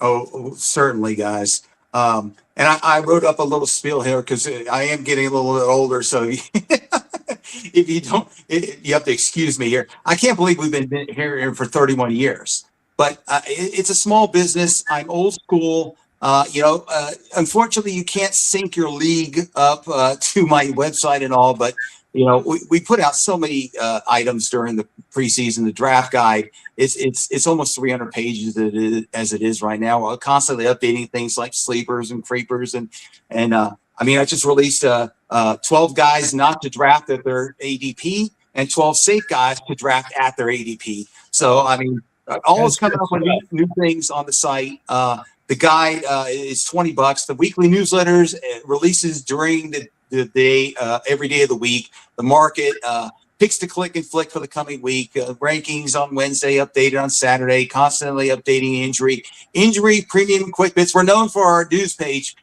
Oh, certainly, guys. And I wrote up a little spiel here because I am getting a little bit older. So if you don't, you have to excuse me here. I can't believe we've been here for 31 years, but it's a small business. I'm old school. Unfortunately, you can't sync your league up to my website and all, but we put out so many items during the preseason. The draft guide, it's almost 300 pages as it is right now. We're constantly updating things like sleepers and creepers, and I just released 12 guys not to draft at their ADP and 12 safe guys to draft at their ADP. So always coming up with new things on the site. The guide is $20. The weekly newsletters releases during the day, every day of the week. The market picks to click and flick for the coming week. Rankings on Wednesday, updated on Saturday. Constantly updating injury premium quick bits. We're known for our news page,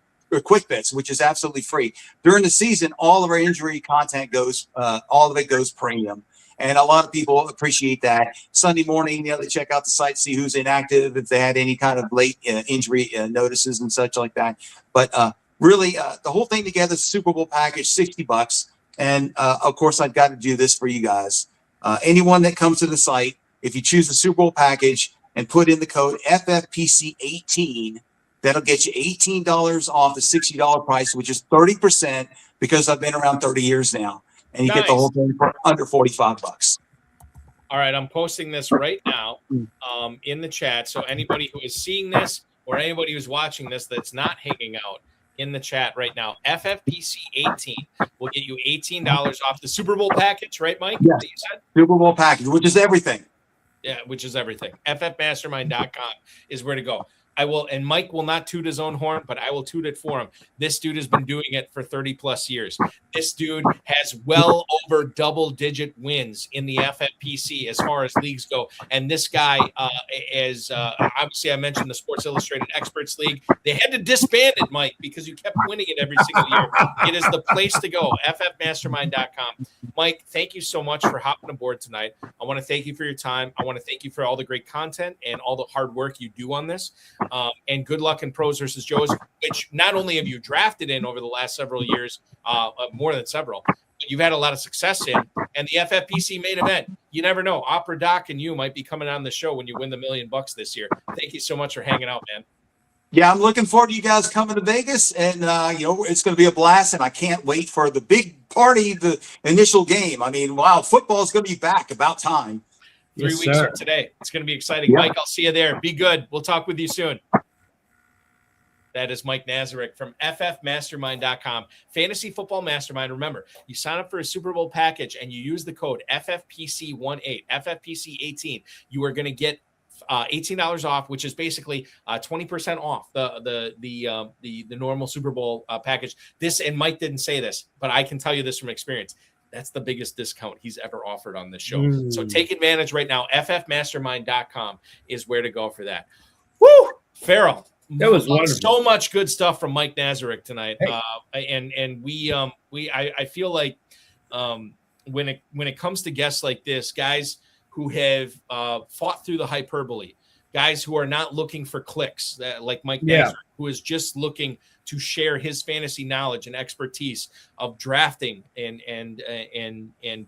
quick bits, which is absolutely free. During the season, all of our injury content goes, all of it goes premium. And a lot of people appreciate that. Sunday morning, they check out the site, see who's inactive, if they had any kind of late injury notices and such like that. But really, the whole thing together is a Super Bowl package, $60. And of course, I've got to do this for you guys. Anyone that comes to the site, if you choose the Super Bowl package and put in the code FFPC18, that'll get you $18 off the $60 price, which is 30%, because I've been around 30 years now. And you get the whole thing for under $45. All right, I'm posting this right now in the chat. So anybody who is seeing this or anybody who's watching this that's not hanging out in the chat right now, FFPC 18 will get you $18 off the Super Bowl package, right, Mike? Yes. You said? Super Bowl package, which is everything. Yeah, which is everything. FFmastermind.com is where to go. I will, and Mike will not toot his own horn, but I will toot it for him. This dude has been doing it for 30 plus years. This dude has well over double-digit wins in the FFPC as far as leagues go. And this guy is obviously I mentioned the Sports Illustrated Experts League. They had to disband it, Mike, because you kept winning it every single year. It is the place to go. FFmastermind.com. Mike, thank you so much for hopping aboard tonight. I want to thank you for your time. I want to thank you for all the great content and all the hard work you do on this. And good luck in Pros versus Joes, which not only have you drafted in over the last several years, more than several, but you've had a lot of success in. And the FFPC Main Event, you never know. Opera Doc and you might be coming on the show when you win the $1 million this year. Thank you so much for hanging out, man. Yeah, I'm looking forward to you guys coming to Vegas, and it's going to be a blast, and I can't wait for the big party, the initial game. Wow, football is going to be back. About time. 3 weeks from today. It's going to be exciting. Yeah. Mike, I'll see you there. Be good. We'll talk with you soon. That is Mike Nazarek from FFmastermind.com. Fantasy Football Mastermind. Remember, you sign up for a Super Bowl package and you use the code FFPC18, FFPC18. You are going to get $18 off, which is basically 20% off the normal Super Bowl package. This, and Mike didn't say this, but I can tell you this from experience. That's the biggest discount he's ever offered on this show. So take advantage right now. FFmastermind.com is where to go for that. Woo! Ferrell. That was wonderful. So much good stuff from Mike Nazarek tonight. Hey. I feel like when it comes to guests like this, guys who have fought through the hyperbole, guys who are not looking for clicks, like Mike Nazarek, who is just looking to share his fantasy knowledge and expertise of drafting and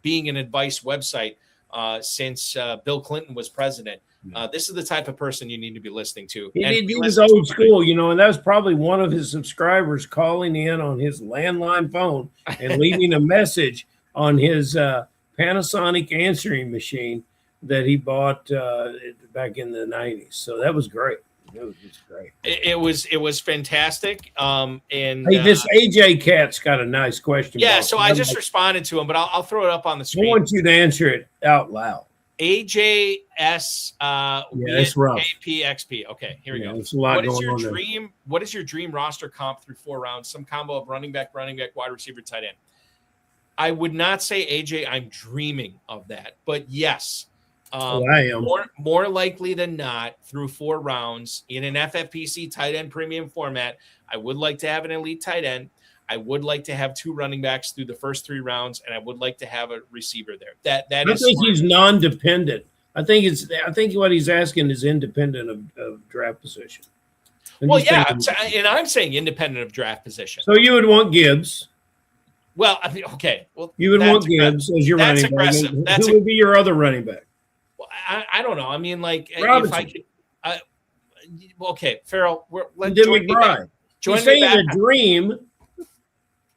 being an advice website since Bill Clinton was president. This is the type of person you need to be listening to. He was old school, and that was probably one of his subscribers calling in on his landline phone and leaving a message on his Panasonic answering machine that he bought back in the 90s. So that was great. It was just great. It was fantastic. And hey, this AJ Cat's got a nice question. Yeah, so I just responded to him, but I'll throw it up on the screen. I want you to answer it out loud. AJS it's rough. APXP. Okay, here we go. There's a lot what is going your on dream? There. What is your dream roster comp through 4 rounds? Some combo of running back, wide receiver, tight end. I would not say AJ. I'm dreaming of that, but yes. I am more likely than not through 4 rounds in an FFPC tight end premium format. I would like to have an elite tight end. I would like to have 2 running backs through the first 3 rounds, and I would like to have a receiver there. I think he's non-dependent. I think what he's asking is independent of draft position. Well, yeah, I'm saying independent of draft position. So you would want Gibbs. Well, I mean, okay. Well, You would want Gibbs as your running back. Who would be your other running back? Well, I don't know. I mean, like, Robinson. if I could. Okay, Ferrell. Join McBride. He's saying a dream.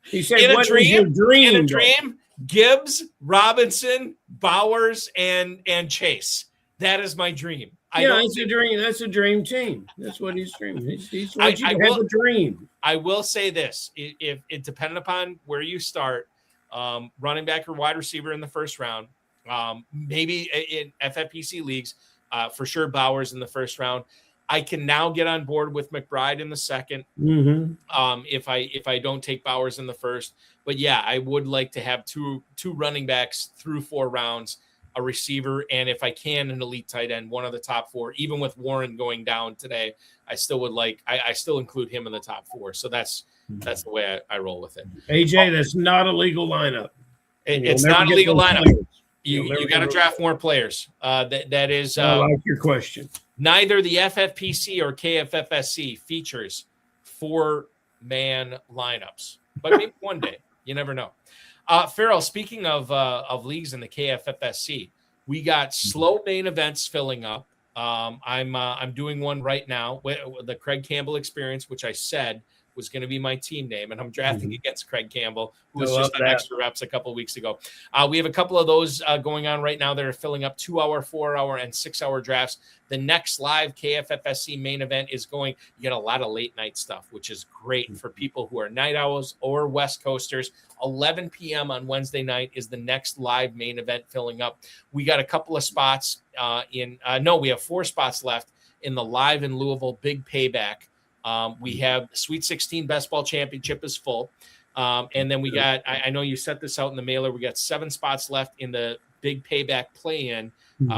He said, "What is your dream?" In a dream, Gibbs, Robinson, Bowers, and Chase. That is my dream. It's a dream. That's a dream team. That's what he's dreaming. He's wants you to have a dream. I will say this: if it depended upon where you start, running back or wide receiver in the first round, maybe in FFPC leagues, for sure Bowers in the first round. I can now get on board with McBride in the second. If I don't take Bowers in the first, but yeah, I would like to have two running backs through 4 rounds, a receiver, and if I can, an elite tight end, one of the top 4. Even with Warren going down today, I still would like. I still include him in the top 4. So that's the way I roll with it. AJ, that's not a legal lineup. It's not a legal lineup. You got to draft more players. That is. I like your question. Neither the FFPC or KFFSC features 4-man lineups, but maybe one day. You never know. Ferrell, speaking of leagues in the KFFSC, we got slow main events filling up. I'm doing one right now with the Craig Campbell Experience, which I said was going to be my team name, and I'm drafting against Craig Campbell, who was just on Extra Reps a couple of weeks ago. We have a couple of those going on right now that are filling up 2-hour, 4-hour, and 6-hour drafts. The next live KFFSC main event is going. You get a lot of late night stuff, which is great for people who are night owls or West Coasters. 11 p.m. on Wednesday night is the next live main event filling up. We got a couple of spots we have 4 spots left in the live in Louisville Big Payback. We have Sweet 16 Best Ball Championship is full. And then we got, I know you set this out in the mailer. We got 7 spots left in the Big Payback play-in,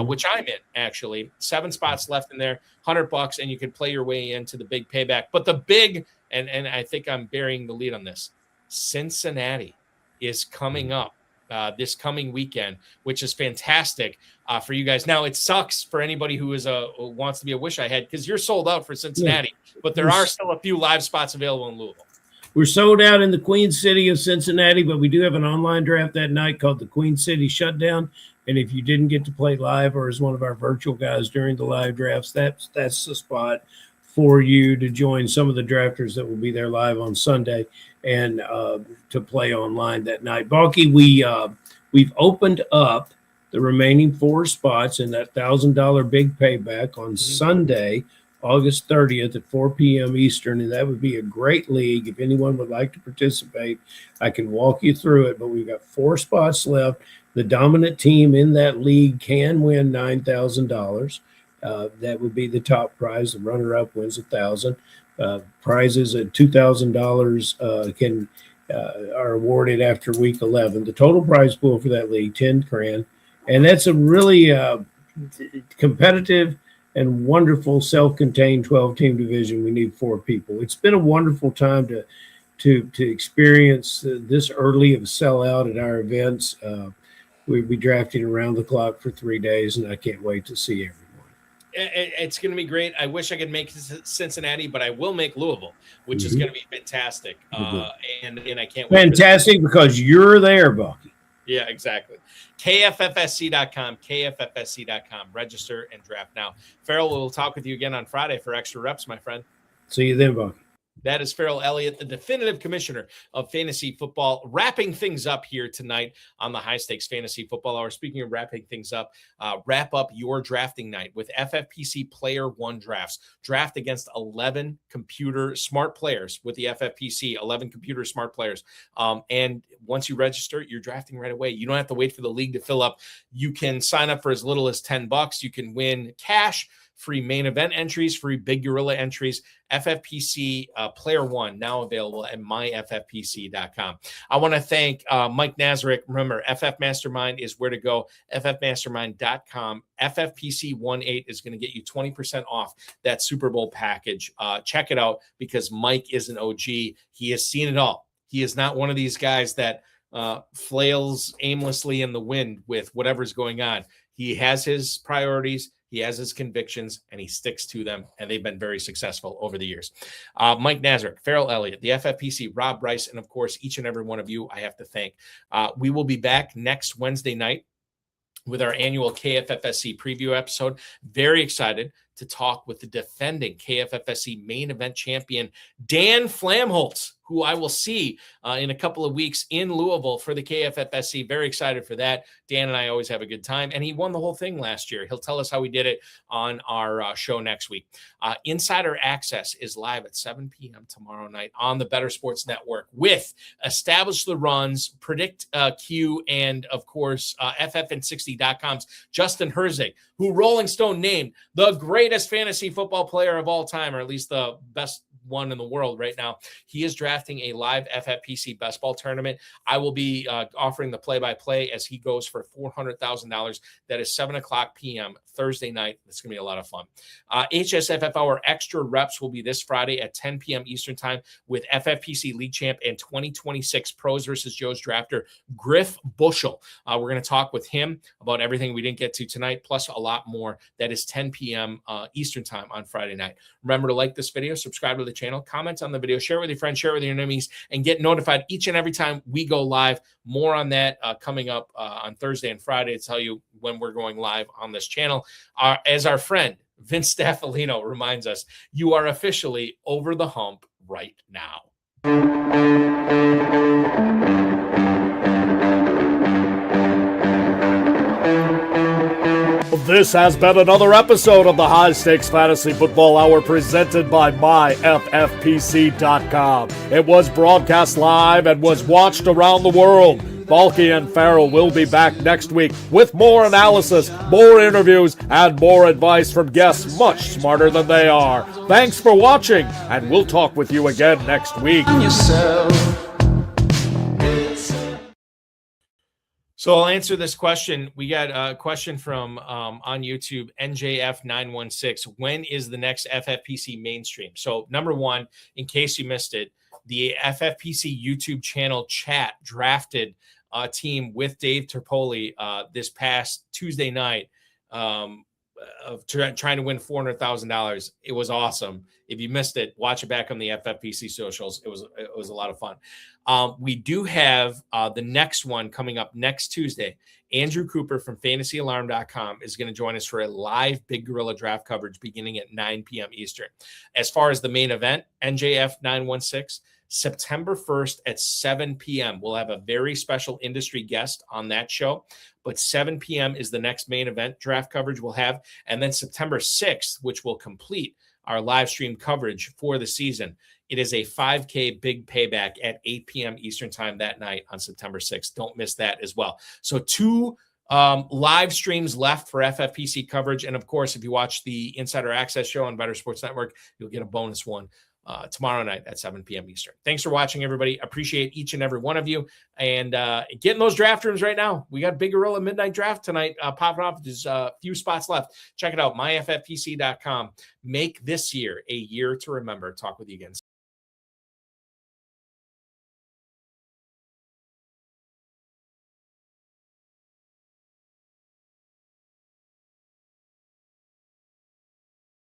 which I'm in, actually. 7 spots left in there, $100, and you can play your way into the Big Payback. But the big, and I think I'm burying the lead on this, Cincinnati is coming up this coming weekend, which is fantastic for you guys. Now, it sucks for anybody who wants to be a Wish I Had, because you're sold out for Cincinnati, but there are still a few live spots available in Louisville. We're sold out in the Queen City of Cincinnati, but we do have an online draft that night called the Queen City Shutdown. And if you didn't get to play live or as one of our virtual guys during the live drafts, that's the spot for you to join some of the drafters that will be there live on Sunday and to play online that night. Balky, we've opened up the remaining 4 spots in that $1,000 Big Payback on Sunday, August 30th at 4 p.m. Eastern, and that would be a great league. If anyone would like to participate, I can walk you through it, but we've got 4 spots left. The dominant team in that league can win $9,000. That would be the top prize. The runner-up wins $1,000. Prizes at $2,000 are awarded after week 11. The total prize pool for that league, $10,000, and that's a really competitive and wonderful self-contained 12-team division. We need 4 people. It's been a wonderful time to experience this early of a sellout at our events. We'll be drafting around the clock for 3 days, and I can't wait to see everyone. It's going to be great. I wish I could make Cincinnati, but I will make Louisville, which is going to be fantastic. And I can't wait. Fantastic because you're there, Bucky. Yeah, exactly. KFFSC.com, KFFSC.com. Register and draft now. Ferrell, we'll talk with you again on Friday for Extra Reps, my friend. See you then, Bucky. That is Ferrell Elliott, the definitive commissioner of fantasy football, wrapping things up here tonight on the High Stakes Fantasy Football Hour. Speaking of wrapping things up, wrap up your drafting night with FFPC Player One drafts. Draft against 11 computer smart players with the FFPC, 11 computer smart players. And once you register, you're drafting right away. You don't have to wait for the league to fill up. You can sign up for as little as $10. You can win cash, free main event entries, free Big Gorilla entries. FFPC Player One, now available at myffpc.com. I want to thank Mike Nazarek. Remember, FF Mastermind is where to go, ffmastermind.com. FFPC 18 is going to get you 20% off that Super Bowl package. Check it out because Mike is an OG. He has seen it all. He is not one of these guys that flails aimlessly in the wind with whatever's going on. He has his priorities. He has his convictions, and he sticks to them, and they've been very successful over the years. Mike Nazarek, Ferrell, Elliott, the FFPC, Rob Bryce, and, of course, each and every one of you I have to thank. We will be back next Wednesday night with our annual KFFSC preview episode. Very excited to talk with the defending KFFSC main event champion, Dan Flamholtz, who I will see in a couple of weeks in Louisville for the KFFSC. Very excited for that. Dan and I always have a good time, and he won the whole thing last year. He'll tell us how he did it on our show next week. Insider Access is live at 7 p.m. tomorrow night on the Better Sports Network with Establish the Runs, Predict Q, and, of course, FFN60.com's Justin Herzig, who Rolling Stone named the greatest fantasy football player of all time, or at least the best one in the world right now. He is drafting a live FFPC Best Ball Tournament. I will be offering the play-by-play as he goes for $400,000. That is 7 o'clock p.m. Thursday night. It's going to be a lot of fun. HSFF Hour Extra Reps will be this Friday at 10 p.m. Eastern Time with FFPC League Champ and 2026 Pros versus Joe's Drafter, Griff Bushel. We're going to talk with him about everything we didn't get to tonight, plus a lot more. That is 10 p.m. Eastern Time on Friday night. Remember to like this video, subscribe to the channel, comment on the video, share it with your friends, share it with your enemies, and get notified each and every time we go live. More on that coming up on Thursday and Friday to tell you when we're going live on this channel. As our friend Vince Staffolino reminds us, you are officially over the hump right now. This has been another episode of the High Stakes Fantasy Football Hour presented by myffpc.com. It was broadcast live and was watched around the world. Balky and Ferrell will be back next week with more analysis, more interviews, and more advice from guests much smarter than they are. Thanks for watching, and we'll talk with you again next week. So I'll answer this question. We got a question from on YouTube, NJF916. When is the next FFPC mainstream? So number one, in case you missed it, the FFPC YouTube channel chat drafted a team with Dave Terpoli this past Tuesday night of trying to win $400,000. It was awesome. If you missed it, watch it back on the FFPC socials. It was a lot of fun. We do have the next one coming up next Tuesday. Andrew Cooper from fantasyalarm.com is going to join us for a live Big Gorilla draft coverage beginning at 9 p.m. Eastern. As far as the main event, NJF916, September 1st at 7 p.m. We'll have a very special industry guest on that show. But 7 p.m. is the next main event draft coverage we'll have. And then September 6th, which will complete our live stream coverage for the season. It is a 5K big payback at 8 p.m. Eastern Time that night on September 6th. Don't miss that as well. So 2 live streams left for FFPC coverage. And, of course, if you watch the Insider Access show on Better Sports Network, you'll get a bonus one tomorrow night at 7 p.m. Eastern. Thanks for watching, everybody. Appreciate each and every one of you. And get in those draft rooms right now. We got Big Gorilla Midnight Draft tonight popping off. There's a few spots left. Check it out, myffpc.com. Make this year a year to remember. Talk with you again.